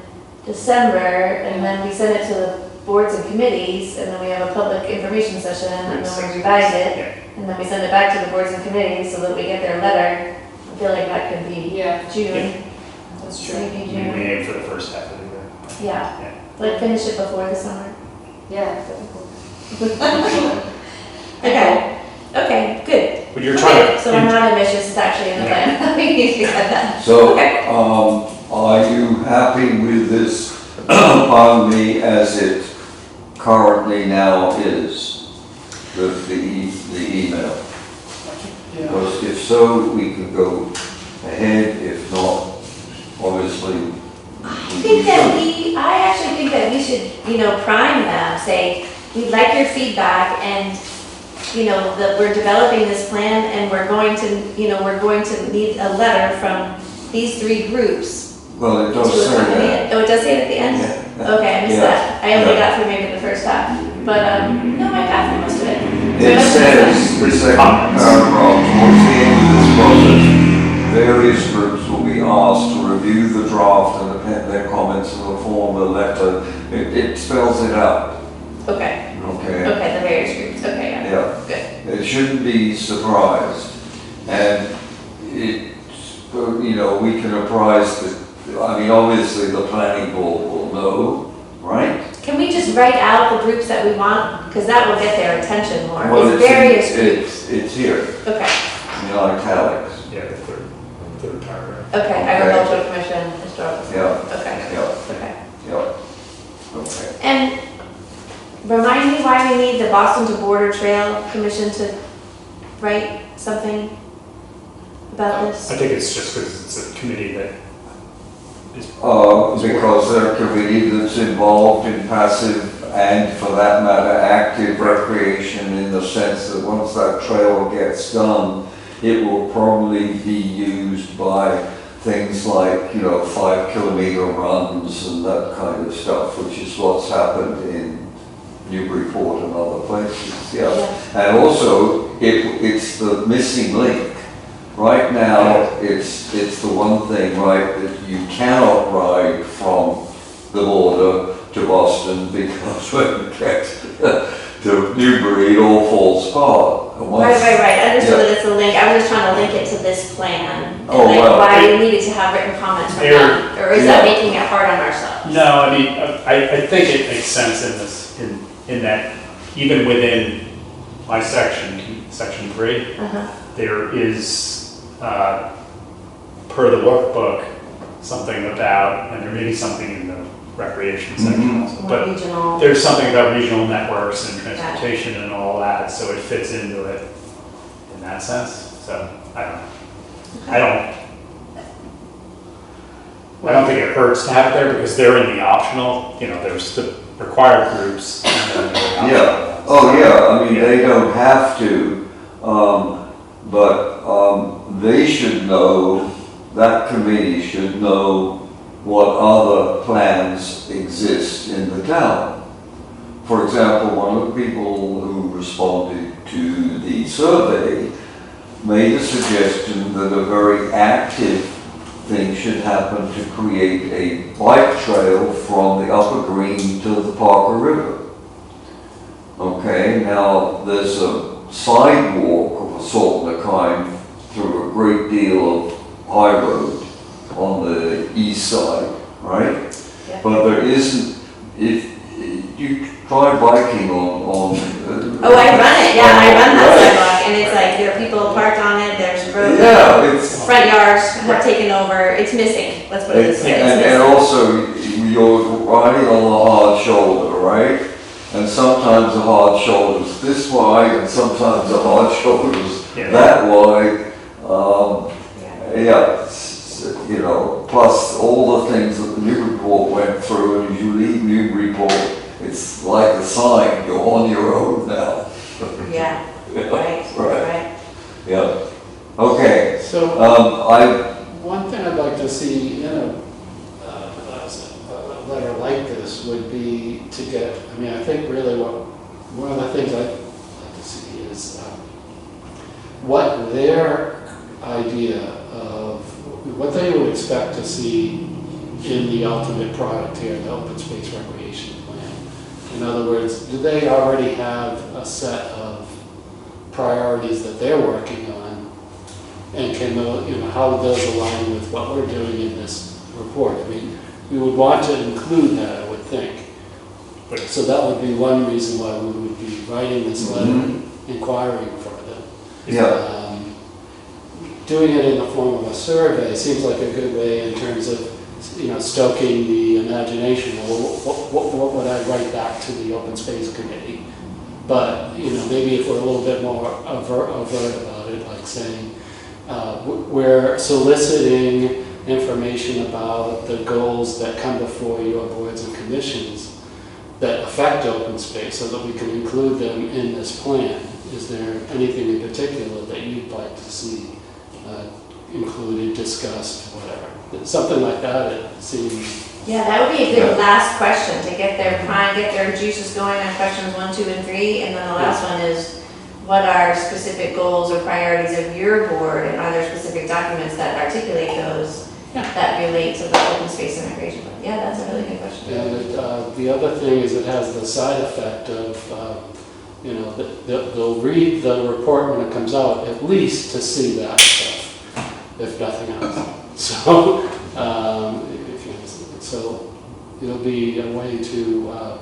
December, and then we send it to the boards and committees, and then we have a public information session, and then we revise it, Yeah. and then we send it back to the boards and committees, so that we get their letter. I feel like that could be yeah, June, that's true. maybe We June. aim for the first half of the year. Yeah, Yeah. like finish it before the summer. Yeah. Okay, okay, good. But you're trying Okay, to. so I'm not ambitious, it's actually in the plan. We need to get that. So, Okay. are you happy with this on me as it currently now is? The email? Because if so, we can go ahead, if not, obviously. I actually think that we should, you know, prime them, say, we'd like your feedback, and, you know, that we're developing this plan, and we're going to need a letter from these three groups. Well, it does to say accompany that. it. Oh, it does say it at the end? Yeah. Okay, I missed Yeah. that. I only Yeah. got through maybe the first half, but, no, I got through most of it. It says, the second paragraph, towards the end of this process, various groups will be asked to review the draft and append their comments in the form of a letter. It spells it out, Okay, okay? okay, the various groups, okay, yeah, Yeah. good. It shouldn't be surprised. And it, you know, we can apprise obviously the planning board will know, right? Can we just write out the groups that we want, because that will get their attention more, Well, it's various groups. It's here, Okay, in italics. Yeah, the third paragraph. okay, Okay. agricultural commission, historical. Yeah. Okay, Yeah, okay. yeah, okay. And remind me why we need the Boston to Border Trail Commission to write something about I this? think it's just because it's a committee that is. Because they're a committee that's involved in passive and, for that matter, active recreation, in the sense that once that trail gets done, it will probably be used by things like, 5-kilometer runs and that kind of stuff, which is what's happened in Newburyport and other places, yeah. And also, it's the missing link. Right now, it's the one thing, right, that you cannot ride from the border to Boston, because when you get to Newbury, it all falls apart. And once- Right, I understood Yeah. that it's a link, I was just trying to link it to this plan, and Oh, like well, why we needed to have written comments from them, or is that Yeah. making it hard on ourselves? No, I mean, I think it makes sense in this, in that even within my section 3, Uh-huh. there is, per the workbook, something about, and there may be something in the recreation section also, More but regional. there's something about regional networks and transportation and all that, so it fits into it in that sense, so, I don't think it hurts to have it there, because they're in the optional, there's the required groups, and then there are the Yeah. optional ones. Oh, yeah, they don't have to, but they should know, that committee should know what other plans exist in the town. For example, one of the people who responded to the survey made a suggestion that a very active thing should happen to create a bike trail from the Upper Green to the Parker River. Okay, now there's a sidewalk of a sort and a kind through a great deal of high road on the east side, right? Yeah. But there isn't, if you try biking on. Oh, I run it, yeah, I run that sidewalk, and it's like, there are people parked on it, there's roads. Yeah, it's, Front yards have taken over, it's missing, let's put it this way, it's and missing. also you're riding on the hard shoulder, right? And sometimes the hard shoulder's this wide and sometimes the hard shoulder's Yeah. that wide. Yeah. Yeah, you know, plus all the things that the Newburyport went through, and as you leave Newburyport, it's like a sign, you're on your own now. Yeah, right, right. Yeah, okay, So, one thing I'd like to see in a letter like this would be to get, I mean, I think really one of the things I'd like to see is what their idea of, what they would expect to see in the ultimate product here, the open space recreation plan. In other words, do they already have a set of priorities that they're working on? And can those, you know, how those align with what we're doing in this report? I mean, we would want to include that, I would think. So that would be one reason why we would be writing this letter, inquiring for them. yeah, Doing it in the form of a survey seems like a good way in terms of, you know, stoking the imagination. Well, what would I write back to the Open Space Committee? But, you know, maybe if we're a little bit more overt about it, like saying, we're soliciting information about the goals that come before your boards and commissions that affect open space so that we can include them in this plan. Is there anything in particular that you'd like to see included, discussed, whatever? Something like that, it seems. Yeah, that would be a good last question, to get their juices going on questions 1, 2, and 3, and then the last one is, what are specific goals or priorities of your board, and are there specific documents that articulate those that relate to the open space and recreation plan? Yeah, that's a really good question. And the other thing is it has the side effect of, you know, they'll read the report when it comes out, at least to see that stuff, if nothing else. So, so it'll be a way to, you know,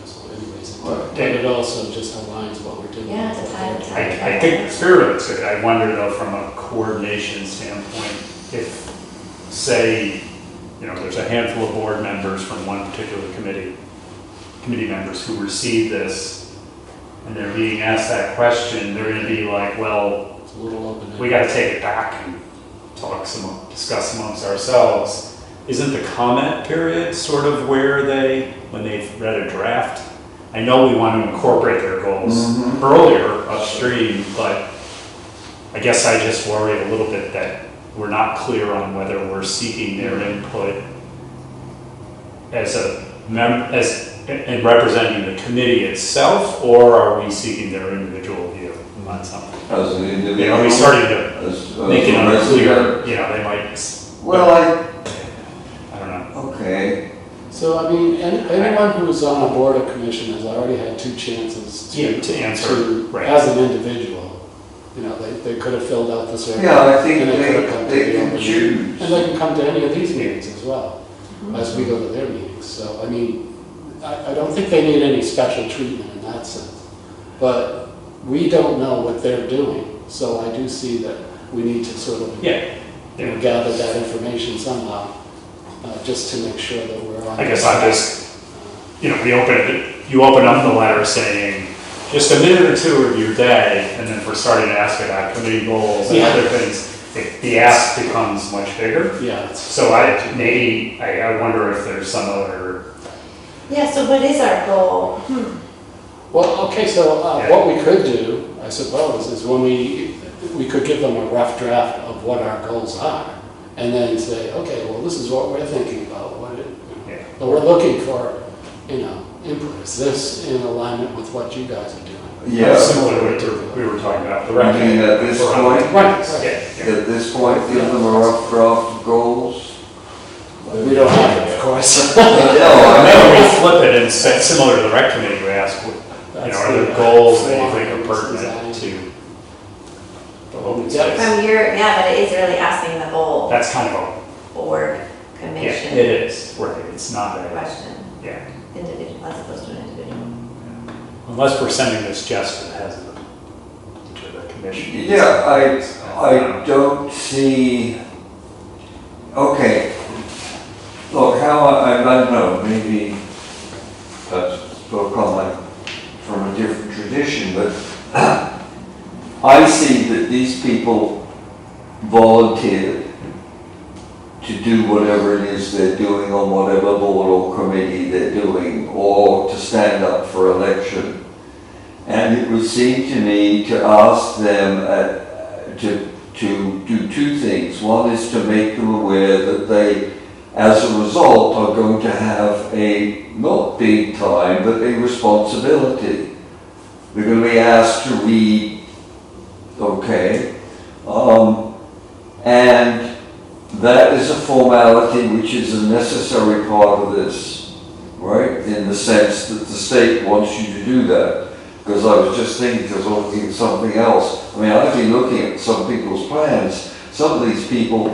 so anyways, but it also just aligns what we're doing. Yeah, it's a tie. I think the spirit of it's good. I wonder though, from a coordination standpoint, if, say, you know, there's a handful of board members from one particular committee members who receive this, and they're being asked that question, they're gonna be like, well, It's a little open. we gotta take it back and discuss amongst ourselves. Isn't the comment period sort of where when they've read a draft? I know we want to incorporate their goals earlier upstream, but I guess I just worry a little bit that we're not clear on whether we're seeking their input and representing the committee itself, or are we seeking their individual view on something? as an You individual. know, we started to as make it a unclear, resident. you know, they might, Well, I don't know. okay, So, I mean, anyone who's on a board or commission has already had 2 chances To answer, right. as an individual. You know, they could have filled out the survey. yeah, I think and they could have come to they the can open choose. meeting. And they can come to any of these meetings as well, as we go to their meetings. So, I mean, I don't think they need any special treatment in that sense. But we don't know what they're doing, so I do see that we need to sort of Yeah. you know, gather that information somehow, just to make sure that we're on. I guess I'm just, you know, you open up the letter saying, just a minute or 2 of your day, and then if we're starting to ask about committee goals and Yeah. other things, the ask becomes much bigger. Yeah, it's, So I wonder if there's some other, Yeah, so what is our goal? well, okay, so Yeah. what we could do, I suppose, is when we could give them a rough draft of what our goals are, and then say, okay, well, this is what we're thinking about, Yeah. but we're looking for, you know, input. Is this in alignment with what you guys are doing? Yeah, similar to what we were talking about. The I mean, at this point, Right, Yeah, yeah. at this point, give them a rough draft of goals. We don't have it, of course. No, And I then know. we flip it and say, similar to the rec committee, we ask, That's are there the, goals that you form think are it's pertinent designed. to the open Yep. space? From your, yeah, but it is really asking the whole That's kind of board, yeah, commission it is, right, it's not a, question, yeah. individual, as opposed to an individual. Unless we're sending this just to the heads of to the commission. Yeah, I don't see, okay. Look, I don't know, maybe that's a comment from a different tradition, but I see that these people volunteered to do whatever it is they're doing on whatever board or committee they're doing, or to stand up for election. And it would seem to me to ask them to do two things. One is to make them aware that they, as a result, are going to have a, not big time, but a responsibility. They're going to be asked to read, okay, and that is a formality which is a necessary part of this, right? In the sense that the state wants you to do that. Because I was just thinking, because I was looking at something else. I mean, I've been looking at some people's plans. Some of these people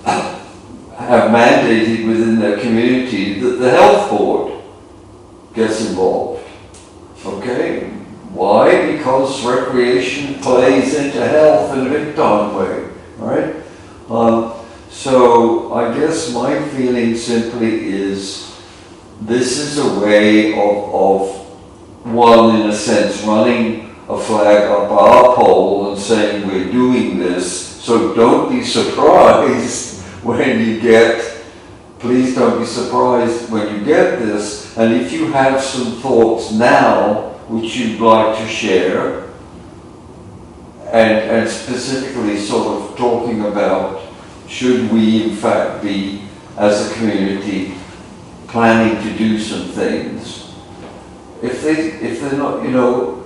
have mandated within their community that the health board gets involved. Okay? Why? Because recreation plays into health in a big time way, right? So I guess my feeling simply is this is a way of one, in a sense, running a flag up our pole and saying we're doing this, so don't be surprised when you get, please don't be surprised when you get this, and if you have some thoughts now which you'd like to share, and specifically sort of talking about should we in fact be, as a community, planning to do some things. If they're not,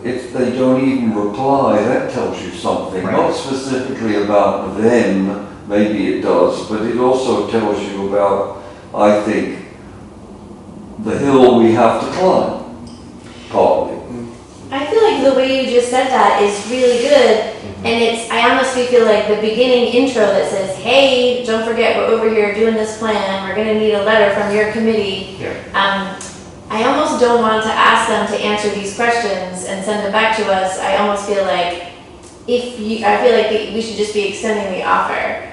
if they don't even reply, that tells you something. Right. Not specifically about them, maybe it does, but it also tells you about, I think, the hill we have to climb, partly. I feel like the way you just said that is really good, and I honestly feel like the beginning intro that says, hey, don't forget we're over here doing this plan, we're gonna need a letter from your committee. Yeah. I almost don't want to ask them to answer these questions and send them back to us. I almost feel like I feel like we should just be extending the offer.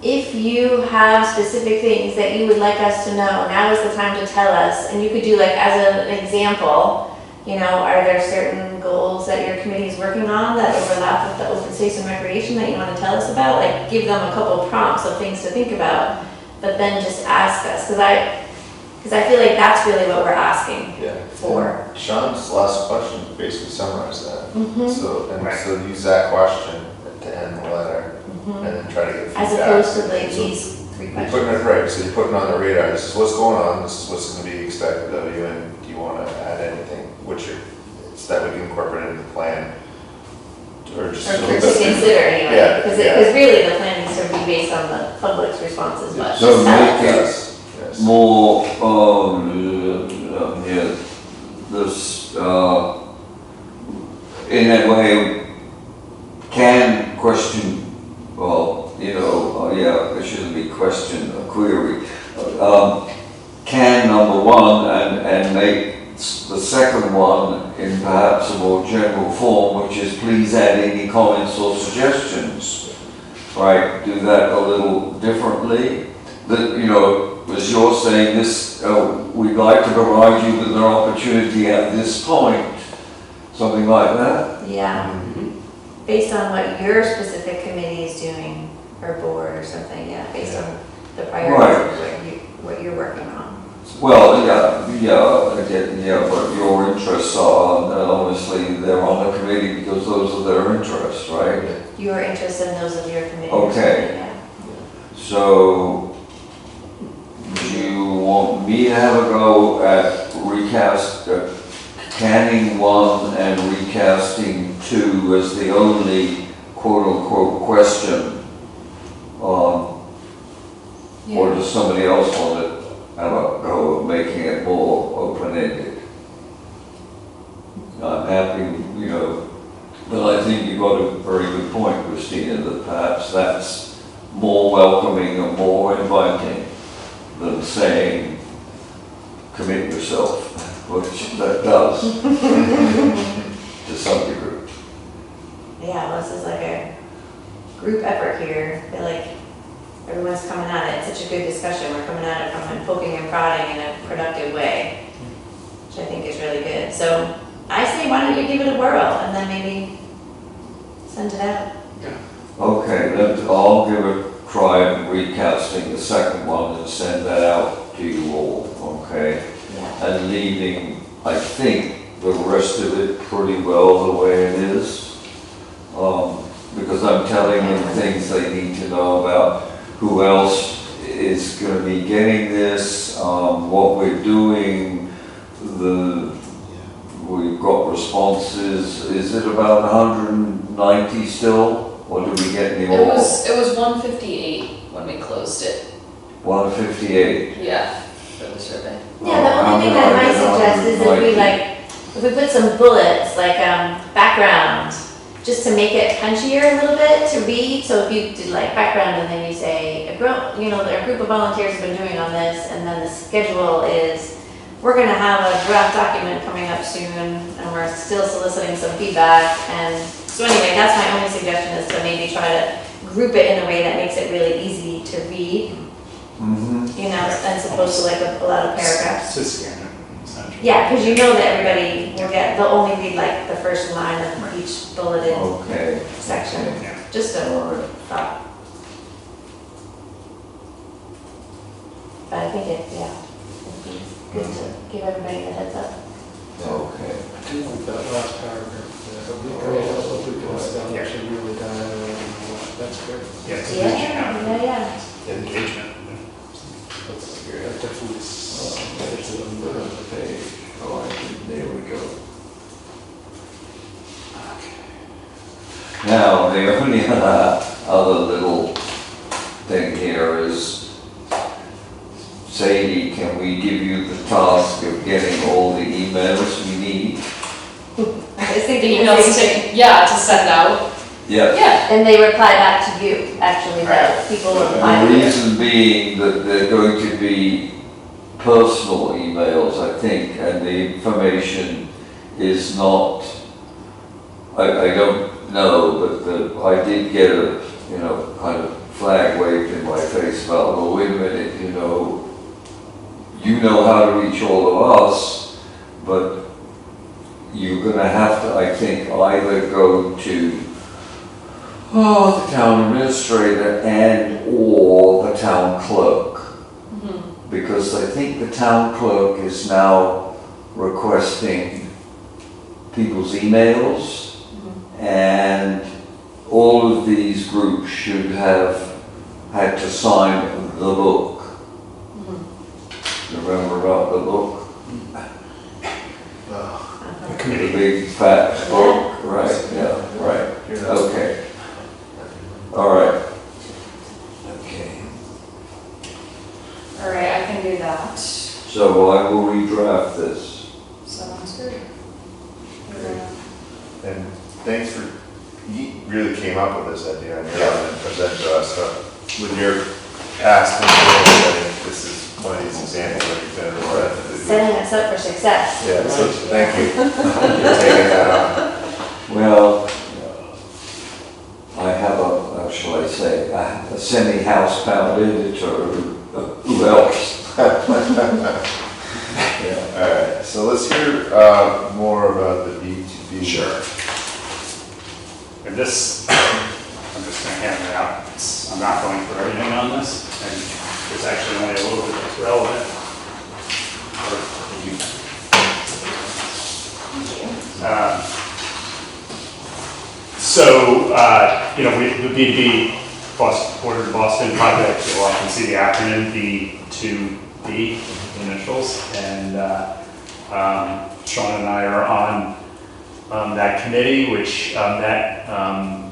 If you have specific things that you would like us to know, now is the time to tell us. And you could do like, as an example, are there certain goals that your committee is working on that overlap with the open space and recreation that you want to tell us about? Like give them a couple prompts of things to think about, but then just ask us. Because I feel like that's really what we're asking Yeah. for. Sean's last question basically summarized that. Mhm. So use that question to end the letter and then try to get feedback. As opposed to like So these 3 you're questions. putting it right, so you're putting on the radar, this is what's going on, this is what's gonna be expected of you, and do you wanna add anything, so that we can incorporate into the plan? Or just. Or to consider anyway, Yeah, because yeah. really the plan needs to be based on the public's responses, but So just tell make us. it Yes. more, this, in that way, can question, it shouldn't be question, a query. Can number one and make the second one in perhaps a more general form, which is please add any comments or suggestions. Right, do that a little differently. As you're saying, this, we'd like to provide you with an opportunity at this point, something like that. Yeah, based on what your specific committee is doing, or board or something, yeah, based on the priorities of what you're working on. Well, but your interests are, and obviously they're on the committee because those are their interests, right? Your interests and those of your committee. Okay. Yeah. So, do you want me to have a go at canning 1 and recasting 2 as the only quote-unquote question? Or does somebody else want to have a go at making it more open-ended? commit yourself, which that does to some degree. Yeah, well, this is like a group effort here. I feel like everyone's coming at it. It's such a good discussion. We're coming at it from poking and prodding in a productive way, which I think is really good. So I say, why don't you give it a whirl and then maybe send it out? Okay, I'll give a try of recasting the second one and send that out to you all, okay? Yeah. And leaving, I think, the rest of it pretty well the way it is. Because I'm telling them things they need to know about who else is gonna be getting this, what we're doing, we've got responses. Is it about 190 still? Or did we get any It more? was 158 when we closed it. 158. Yeah, for the survey. Yeah, the only thing that I might suggest is if we put some bullets, like background, just to make it punchier a little bit to read. So if you did like background and then you say, a group of volunteers have been doing on this, and then the schedule is, we're gonna have a draft document coming up soon, and we're still soliciting some feedback. And so anyway, that's my only suggestion, is to maybe try to group it in a way that makes it really easy to read, as opposed to like a lot of paragraphs. To scan it, essentially. Yeah, because you know that everybody will they'll only read like the first line of each bulleted Okay. section. Yeah. Just a thought. But I think it'd be good to give everybody a heads up. Okay. I do like that last paragraph. It'd be great if we could establish a really dialogue and all that. That's great. Yeah, it's a reaching out. Yeah. Engagement. That definitely There's a middle of the page. Oh, there we go. Now, the only other little thing here is, Sadie, can we give you the task of getting all the emails we need? I was The thinking the emails same thing. to send out. Yeah. Yeah. And they reply back to you, actually, the people reply The to you. reason being that they're going to be personal emails, I think, and the information is not, I don't know, but I did get a, kind of flag waved in my face about, well, wait a minute, you know how to reach all of us, but you're gonna have to, I think, either go to the town administrator and or the town clerk. Because I think the town clerk is now requesting people's emails, and all of these groups should have had to sign the book. Remember about the book? The The committee. big fat book, right, yeah, right, okay. All right. Okay. All right, I can do that. So I will redraft this. Sounds good. And thanks for, you really came up with this idea on your own and presented to us, so with your past experience, I think this is one of these examples where you've been able to. Setting us up for success. Yeah, so thank you for taking that on. Well, I have how shall I say, a semi-housebound editor who helps. Yeah, all right, so let's hear more about the B2B. Sure. And this, I'm just gonna hand it out. I'm not going through everything on this, and there's actually only a little bit that's relevant. The B2B Border to Boston project, you'll often see the acronym B2B initials, and Sean and I are on that committee, which met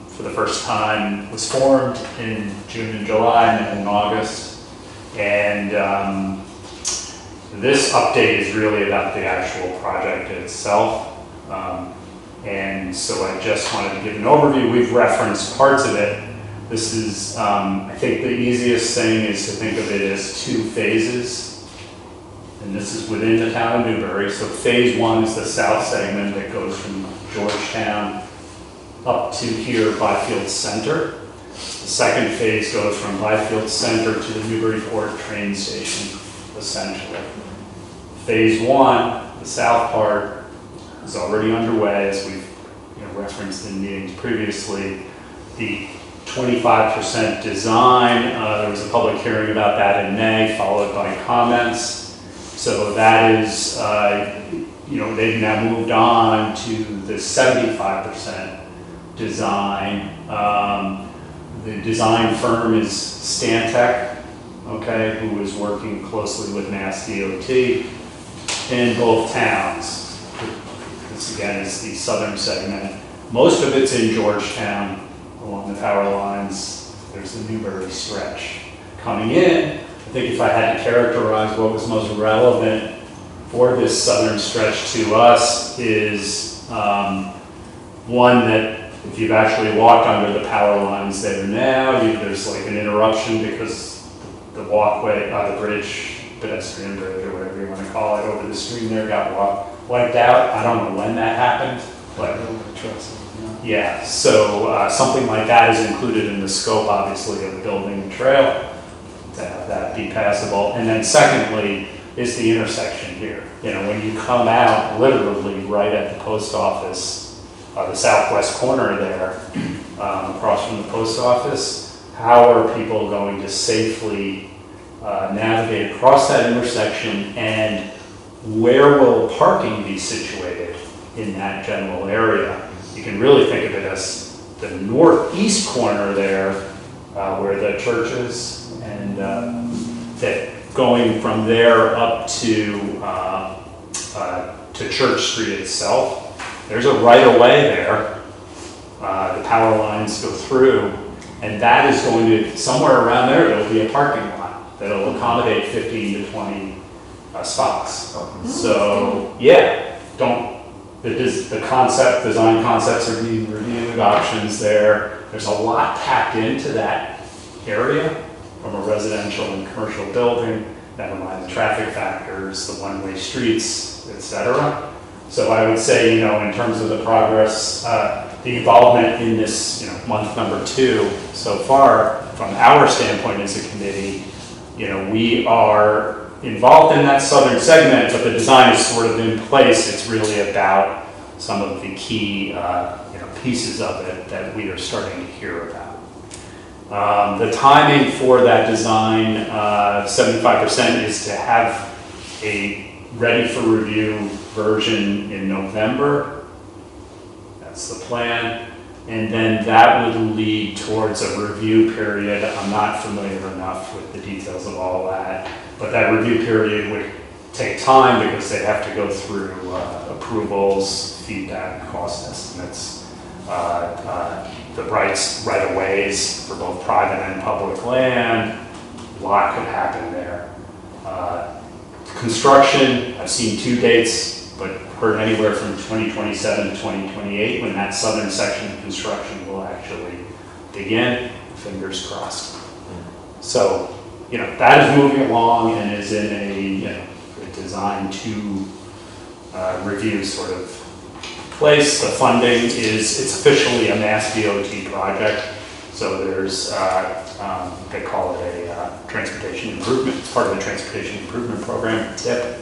for the first time, was formed in June and July, and then in August. And this update is really about the actual project itself. And so I just wanted to give an overview. We've referenced parts of it. This is, I think the easiest thing is to think of it as two phases. and this is within the town of Newbury. So phase 1 is the south segment that goes from Georgetown up to here, Byfield Center. The second phase goes from Byfield Center to the Newburyport train station, essentially. Phase 1, the south part, is already underway, as we've referenced in meetings previously. The 25% design, there was a public hearing about that in May, followed by comments. So that is, they've now moved on to the 75% design. The design firm is Stantec, okay, who is working closely with Mass DOT in both towns. This again is the southern segment. Most of it's in Georgetown along the power lines. There's the Newbury stretch. Coming in, I think if I had to characterize what was most relevant for this southern stretch to us is one that if you've actually walked under the power lines there now, there's like an interruption because the walkway, the bridge, pedestrian bridge or whatever you want to call it, over the stream there got wiped out. I don't know when that happened, but yeah, so something like that is included in the scope, obviously, of building a trail to have that be passable. And then secondly is the intersection here. When you come out literally right at the post office, the southwest corner there, across from the post office, how are people going to safely navigate across that intersection, and where will parking be situated in that general area? You can really think of it as the northeast corner there, where the church is, and that going from there up to Church Street itself. There's a right-of-way there. The power lines go through, and that is going to, somewhere around there, there'll be a parking lot that'll accommodate 15 to 20 spots. So, yeah, the design concepts are being reviewed, options there. There's a lot packed into that area from a residential and commercial building, never mind the traffic factors, the one-way streets, etc. So I would say, in terms of the progress, the involvement in this, month number 2 so far, from our standpoint as a committee, we are involved in that southern segment, but the design is sort of in place. It's really about some of the key, pieces of it that we are starting to hear about. The timing for that design, 75%, is to have a ready for review version in November. That's the plan. And then that would lead towards a review period. I'm not familiar enough with the details of all that, but that review period would take time because they'd have to go through approvals, feedback, cost estimates, the right-of-ways for both private and public land. A lot could happen there. Construction, I've seen 2 dates, but heard anywhere from 2027 to 2028 when that southern section of construction will actually begin. Fingers crossed. So, that is moving along and is in a design to review sort of place. The funding it's officially a Mass DOT project. So there's, they call it a transportation improvement. It's part of the transportation improvement program, TIP.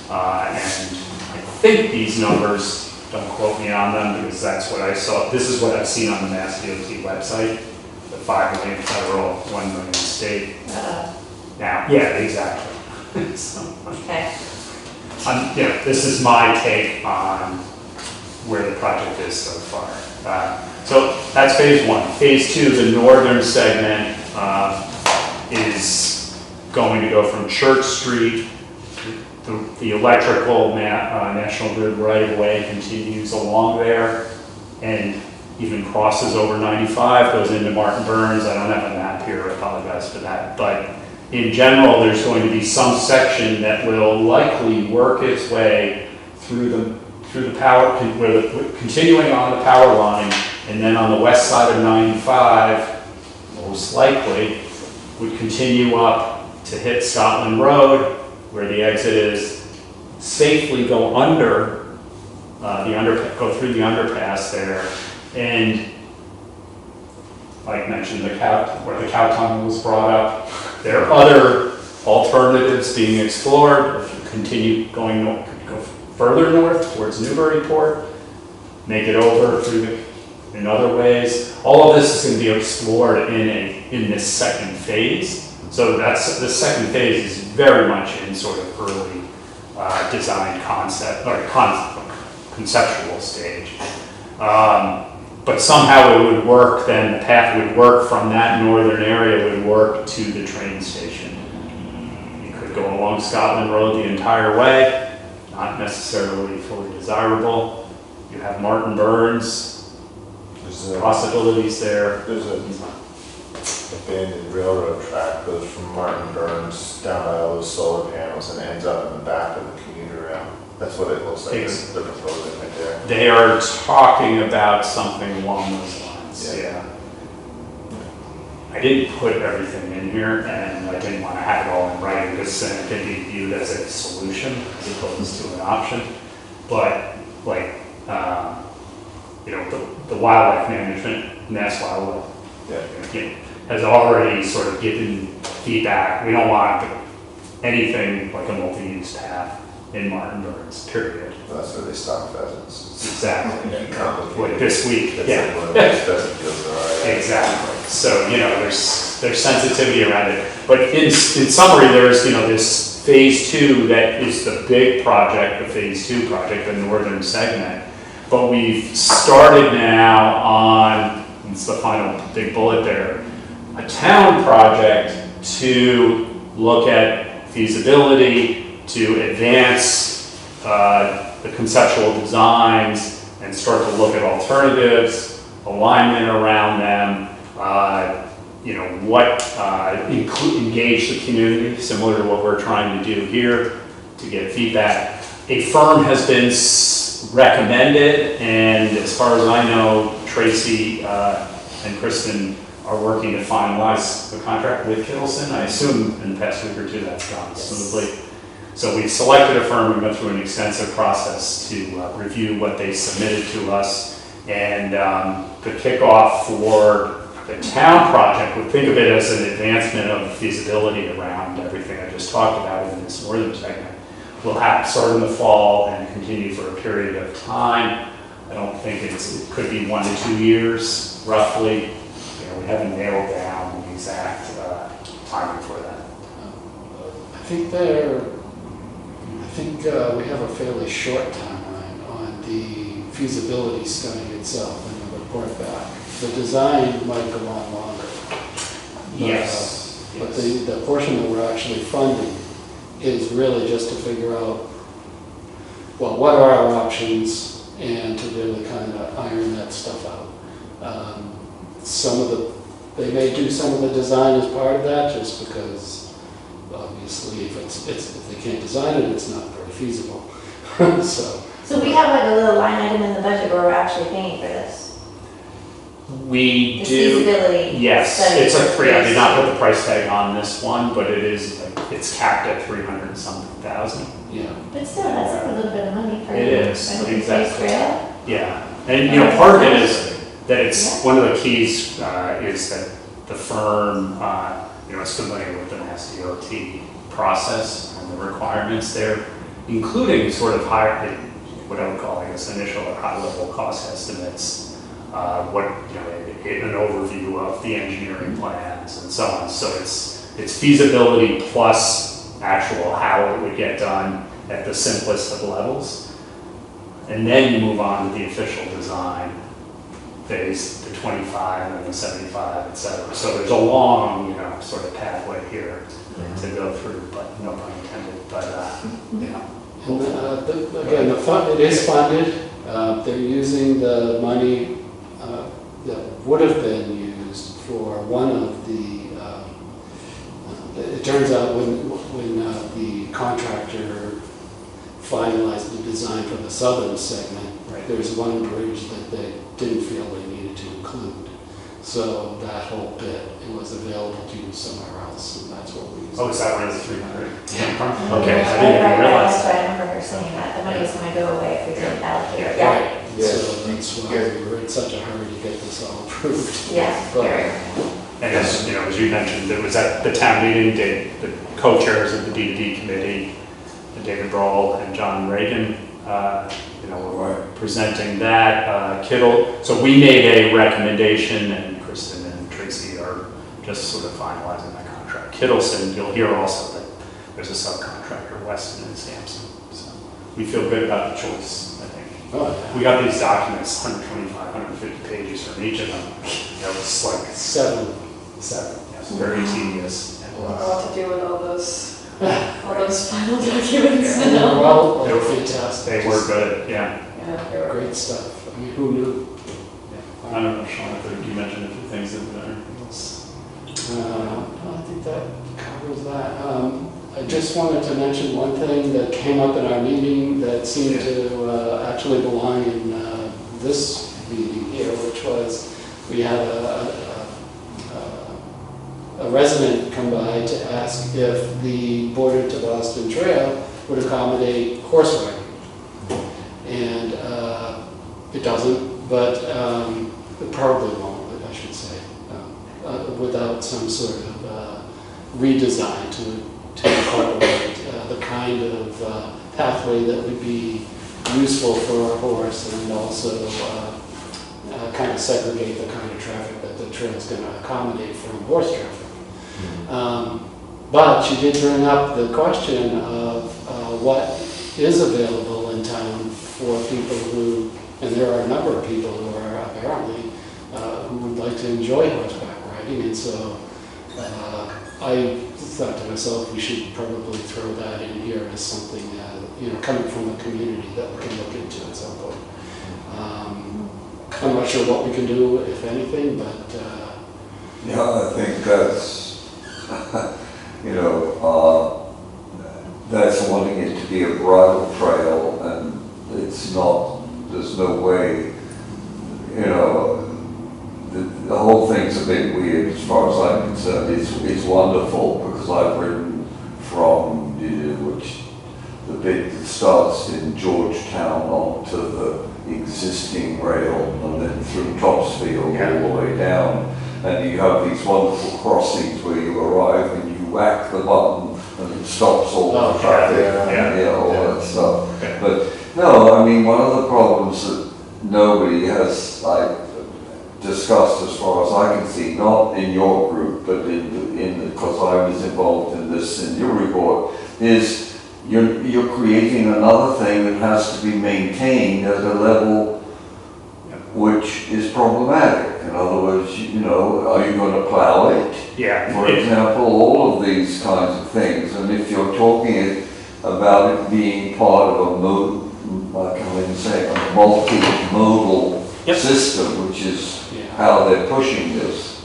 And I think these numbers, don't quote me on them because that's what I saw. This is what I've seen on the Mass DOT website. The 5 million federal, 1 million state. Now, yeah, exactly. So, Okay. this is my take on where the project is so far. So that's phase 1. Phase 2, the northern segment, is going to go from Church Street. The electrical National Grid right-of-way continues along there and even crosses over 95, goes into Martin Burns. I don't have a map here, I apologize for that. But in general, there's going to be some section that will likely work its way through the power, continuing on the power line, and then on the west side of 95, most likely, would continue up to hit Scotland Road, where the exit is, safely go under, go through the underpass there, and like mentioned, where the cow tunnel was brought up, there are other alternatives being explored. If you continue going north, go further north towards Newburyport, make it over in other ways. All of this is going to be explored in this second phase. So the second phase is very much in sort of early design concept or conceptual stage. But somehow it would work, then the path would work from that northern area, would work to the train station. You could go along Scotland Road the entire way, not necessarily fully desirable. You have Martin Burns, possibilities there. There's a abandoned railroad track goes from Martin Burns down by all those solar panels and ends up in the back of the commuter rail. That's what it looks like. They're proposing right there. They are talking about something along those lines, yeah. I didn't put everything in here, and I didn't want to have it all in writing because then it can be viewed as a solution as opposed to an option. But like, the wildlife management, Mass Wildlife, has already sort of given feedback. We don't want anything like a multi-use path in Martin Burns, period. Well, that's where they stock pheasants. Exactly. Complicated. Like this week, That's yeah. like one of those pheasant fields there are. Exactly. So, there's sensitivity around it. But in summary, there's, this phase 2 that is the big project, the phase 2 project, the northern segment. But we've started now on, it's the final big bullet there, a town project to look at feasibility, to advance the conceptual designs and start to look at alternatives, alignment around them, engage the community, similar to what we're trying to do here to get feedback. A firm has been recommended, and as far as I know, Tracy and Kristen are working to finalize the contract with Kittleson. I assume in the past week or two that's gone smoothly. So we've selected a firm, we went through an extensive process to review what they submitted to us, and the kickoff for the town project, would think of it as an advancement of feasibility around everything I just talked about in this northern segment. We'll start in the fall and continue for a period of time. I don't think it could be 1 to 2 years, roughly. We haven't nailed down the exact timing for that. I think we have a fairly short timeline on the feasibility study itself and the report back. The design might go on longer. Yes. But the portion that we're actually funding is really just to figure out, well, what are our options, and to really kind of iron that stuff out. They may do some of the design as part of that, just because obviously if they can't design it, it's not very feasible. So we have like a little line item in the budget where we're actually paying for this. We The do. feasibility Yes, study it's for I did phase not two. put the price tag on this one, but it's capped at 300-something thousand. Yeah. But still, that's like a little bit of money for It is, an open exactly. space trail. Yeah, and part of it is that it's, one of the keys is that the firm, is familiar with the Mass DOT process and the requirements there, including sort of what I would call, I guess, initial or high-level cost estimates, an overview of the engineering plans and so on. So it's feasibility plus actual how it would get done at the simplest of levels. And then you move on to the official design phase, the 25 and the 75, et cetera. So there's a long, sort of pathway here to go through, but no pun intended, but, And again, it is funded. They're using the money that would have been used for one of the, it turns out when the contractor finalized the design for the southern segment, Right. there's one bridge that they didn't feel they needed to include. So that whole bit, it was available to use somewhere else, and that's what we used. Oh, is that where the 300 came from? Yeah. Okay, I Right, didn't even right, realize that's that. why I remember her saying that, the money was gonna go away if we didn't allocate it, Yeah. yeah, Right, Yeah. so that's why we were in such a hurry to get this all approved. yeah, But- very. And as, you know, as you mentioned, it was at the town meeting, the co-chairs of the D2D committee, David Brawl and John Reagan, you know, were presenting that. Kittle, so we made a recommendation, and Kristen and Tracy are just sort of finalizing that contract. Kittleson, you'll hear also that there's a subcontractor, Weston and Sampson. So we feel good about the choice, I think. Oh, yeah. We got these documents, 125, 150 pages from each of them. You know, it's like 7. 7, yes, very tedious. I don't know what to do with all those final documents And now. well, They were fantastic. They were good, yeah. Yeah, they were. Great stuff. I mean, who knew? I don't know, Sean, if you mentioned a few things that were anything else. I think that covers that. I just wanted to mention one thing that came up in our meeting that seemed to actually belong in this meeting here, which was we had a resident come by to ask if the Border to Boston Trail would accommodate horse riding. And it doesn't, but it probably won't, I should say, without some sort of redesign to incorporate the kind of pathway that would be useful for a horse, and also kind of segregate the kind of traffic that the trail is going to accommodate from horse traffic. But she did bring up the question of what is available in town for people who, and there are a number of people who are apparently, who would like to enjoy horseback riding, and so I thought to myself, we should probably throw that in here as something, coming from the community that we can look into at some point. I'm not sure what we can do, if anything, but Yeah, I think that's, that's wanting it to be a bridle trail, and it's not, there's no way, the whole thing's a bit weird as far as I'm concerned. It's wonderful because I've ridden from, the bit that starts in Georgetown onto the existing rail and then through Topsfield all the way down. And you have these wonderful crossings where you arrive and you whack the button and it stops all the traffic and all that stuff. Okay. But no, I mean, one of the problems that nobody has discussed as far as I can see, not in your group, but because I was involved in this in your report, is you're creating another thing that has to be maintained at a level which is problematic. In other words, are you going to plow it? Yeah. For example, all of these kinds of things. And if you're talking about it being part of a multimodal system, which is how they're pushing this,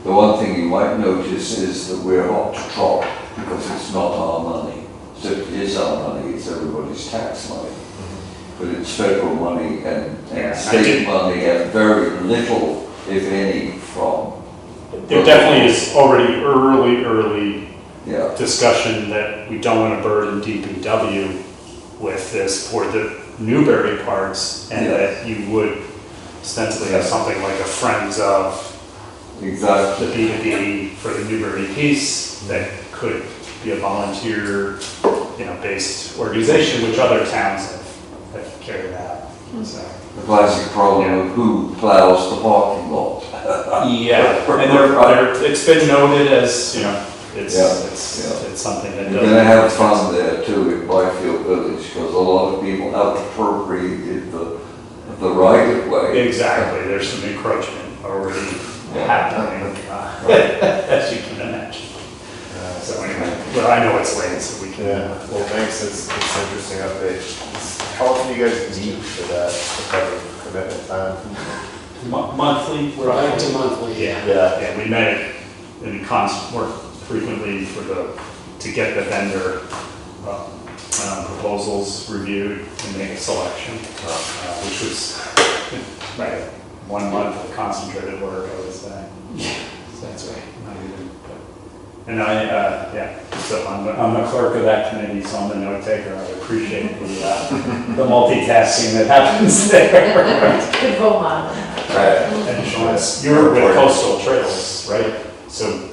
the one thing you might notice is that we're hot to trot because it's not our money. So it is our money, it's everybody's tax money. But it's federal money and state money, and very little, if any, from. There definitely is already early Yeah. discussion that we don't want to burden DPW with this for the Newberry parts, and that you would ostensibly have something like a Friends of Exactly. the B2B for the Newberry piece that could be a volunteer, based organization, which other towns have carried out. So. The classic problem of who plows the parking lot. Yeah, and it's been noted as, it's something that You're doesn't. going to have fun there too in Byfield Village, because a lot of people have appropriated the right of way. Exactly, there's some encroachment already happening, as you can imagine. So anyway, but I know it's late, so we can. Well, thanks, it's interesting update. How often do you guys meet for that, kind of commitment time? Monthly? we're back to monthly. Yeah, we met in more frequently to get the vendor proposals reviewed and make a selection, which was 1 month of concentrated work, I would say. That's right. Not even, but- And yeah, so I'm the clerk of that committee, so I'm the note taker. I appreciate the multitasking that happens there. Good role model. And Sean, you're with Coastal Trails, right? So,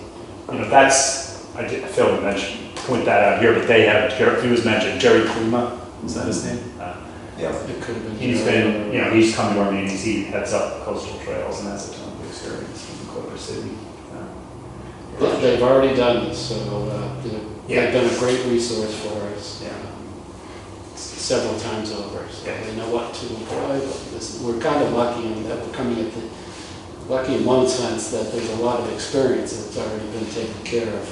that's, I failed to mention, point that out here, but they have, he was mentioned, Jerry Klima, is that his name? Yeah. It could have been. He's been, he's come to our meetings, he heads up Coastal Trails, and that's a ton of experience in Culver City. They've already done this, so Yeah. they've been a great resource for us Yeah. several times over. So Yeah. they know what to employ. We're kind of lucky in that we're coming at lucky in one sense that there's a lot of experience that's already been taken care of.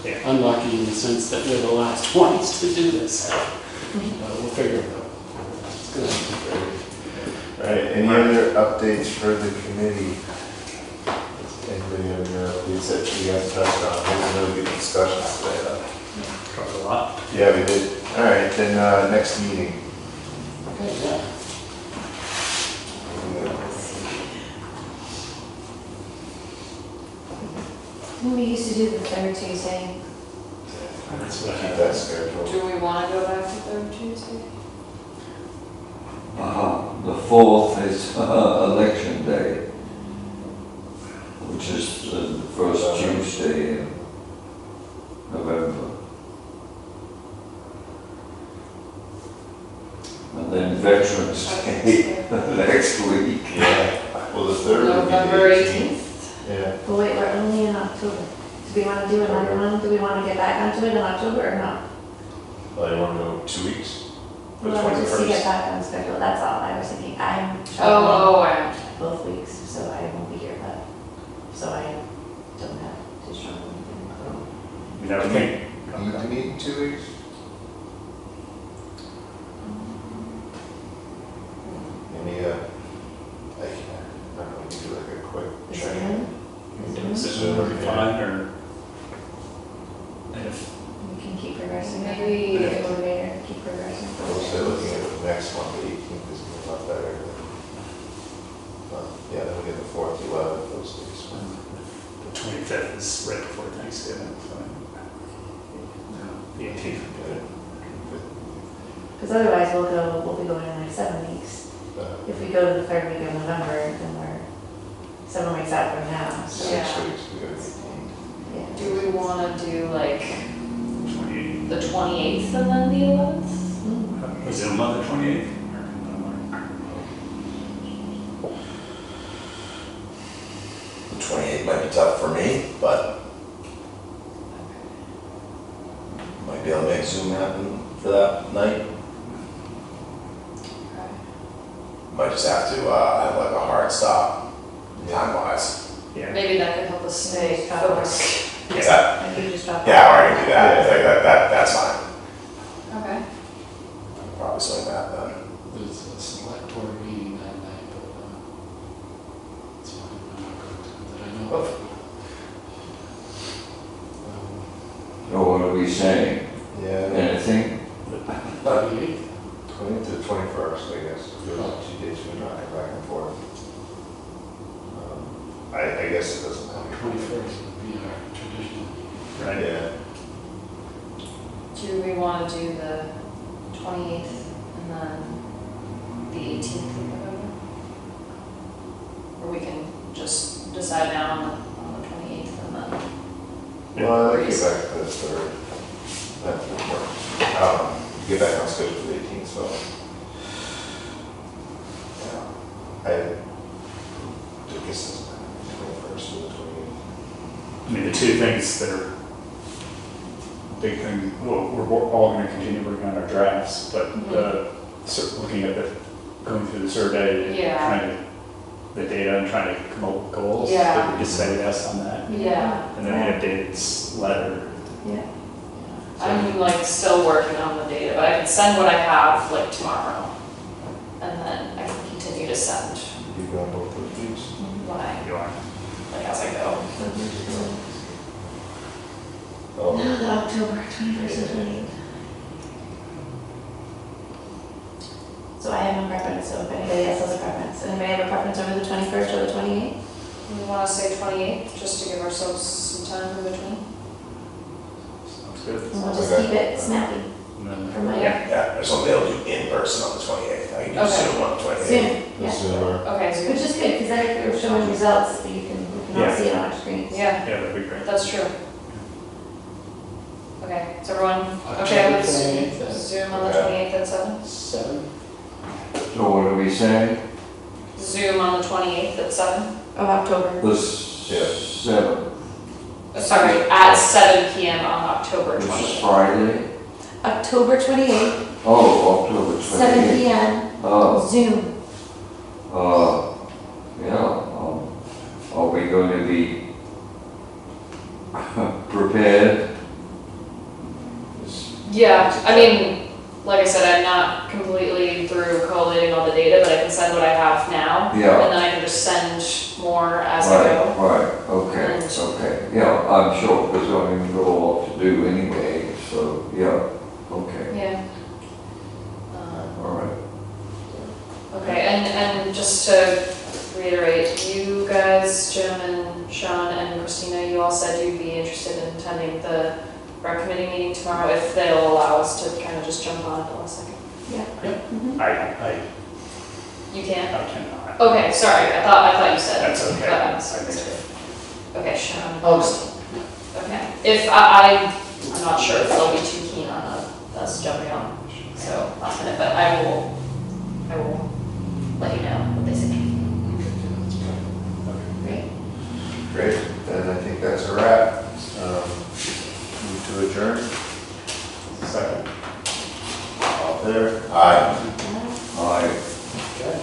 Yeah. Unlucky in the sense that we're the last ones to do this. We'll figure it out. It's gonna be great. All right, any other updates for the committee? Anybody have any updates that you guys touched on? We had really good discussions today, though. Covered a lot. Yeah, we did. All right, then, next meeting. Okay, yeah. We used to do the third Tuesday. That's Keep what I that scheduled. Do we wanna go back to third Tuesday? The 4th is election day, which is the first Tuesday in November. And then Veterans Day next week. Yeah, well, the third would be November the 18th? Yeah. But wait, we're only in October. Do we want to do another one? Do we want to get back onto it in October or not? Well, you want to go 2 weeks? The Well, just to get 21st? back on schedule, that's all I was thinking. I'm Oh, traveling both weeks, so I won't be here, but, so I don't have to struggle with You never think. Need to meet in 2 weeks? Any, I don't know, we can do like a quick it. training. Decision would be fine, or and if We can keep progressing. Maybe- The motivator, keep progressing. We'll start looking at the next one, the 18th is a lot better. Yeah, then we get the 4th, 11th, those days. the 25th is right before Thanksgiving, so the 18th would be good. Because otherwise we'll be going in like 7 weeks. If we go to the third week of November, then we're 7 weeks out from now, so. 6 Yeah. weeks, we go to 18th. Yeah. Do we wanna do like 28th. the 28th and then the 11th? Mm. Was it on the 28th? The 28th might be tough for me, but might be able to make Zoom happen for that night. Might just have to have like a hard stop, time wise. Yeah. Maybe that could help us stay focused. Is that? And you just drop. Yeah, I already do that. I think that's fine. Okay. I'll probably swing that then. There's a select board meeting that night, but it's fine. I'm not going to that I know of. So what are we saying? Yeah, Anything? 28th. 20th to the 21st, I guess, those 2 days we not go back and forth. I guess it doesn't come. 21st would be our traditional meeting. Right. Yeah. Do we wanna do the 28th and then the 18th of November? Or we can just decide now on the 28th and then. Well, I'd like to get back to the 3rd. That would work. Get back on schedule for the 18th, so. Yeah. I guess it's 21st or the 28th. I mean, the two things that are big thing, well, we're all going to continue working on our drafts, but looking at going through the survey, Yeah. trying to, the data and trying to come up with goals. Yeah. That we just say yes on that. Yeah. And then we have David's letter. Yeah. I'm like still working on the data, but I can send what I have like tomorrow. And then I can continue to send You go on both those weeks? what I, You are. like as I go. Oh, October 21st and 28th. So I have no preference preference, so if anybody else has a preference. Anybody have a preference over the 21st or the 28th? We wanna say 28th, just to give ourselves some time in between. Sounds good. And we'll just Okay. keep it snappy And then- for my Yeah, I just won't be able to do in person on the 28th. I can do Okay. Zoom on the 28th. Zoom, The yeah. Zoomer. Okay, so, Which is good, because then if we're showing results, we can all Yeah. see it on our screens. yeah, Yeah, that'd be great. that's true. Okay, is everyone okay October with 28th at Zoom on the Okay. 28th at 7? 7. So what are we saying? Zoom on the 28th at 7? Of October. The Yeah. 7th, Sorry, at 7 PM on October which is 28th. Friday? October 28th, Oh, October 7 28th. PM, Oh, Zoom. yeah, are we going to be prepared? Yeah, I mean, like I said, I'm not completely through collating all the data, but I can send what I have now. Yeah. And then I can just send more as I go. Right, okay, And- okay, yeah, I'm sure, because I mean, we've got a lot to do anyway, so, yeah, okay, Yeah. all right. Okay, and just to reiterate, you guys, Jim and Sean and Christina, you all said you'd be interested in attending the rec committee meeting tomorrow if they'll allow us to kind of just jump on at the last second. I You can? cannot. Okay, sorry, I thought you said. That's okay. but I I misunderstood. think- Okay, Sean. I'll just, Okay, if I'm not sure if they'll be too keen on us jumping on, so last minute, but I will let you know what they say. Great. Great, then I think that's a wrap. Move to adjourn, Second. all there. Aye. All right. okay.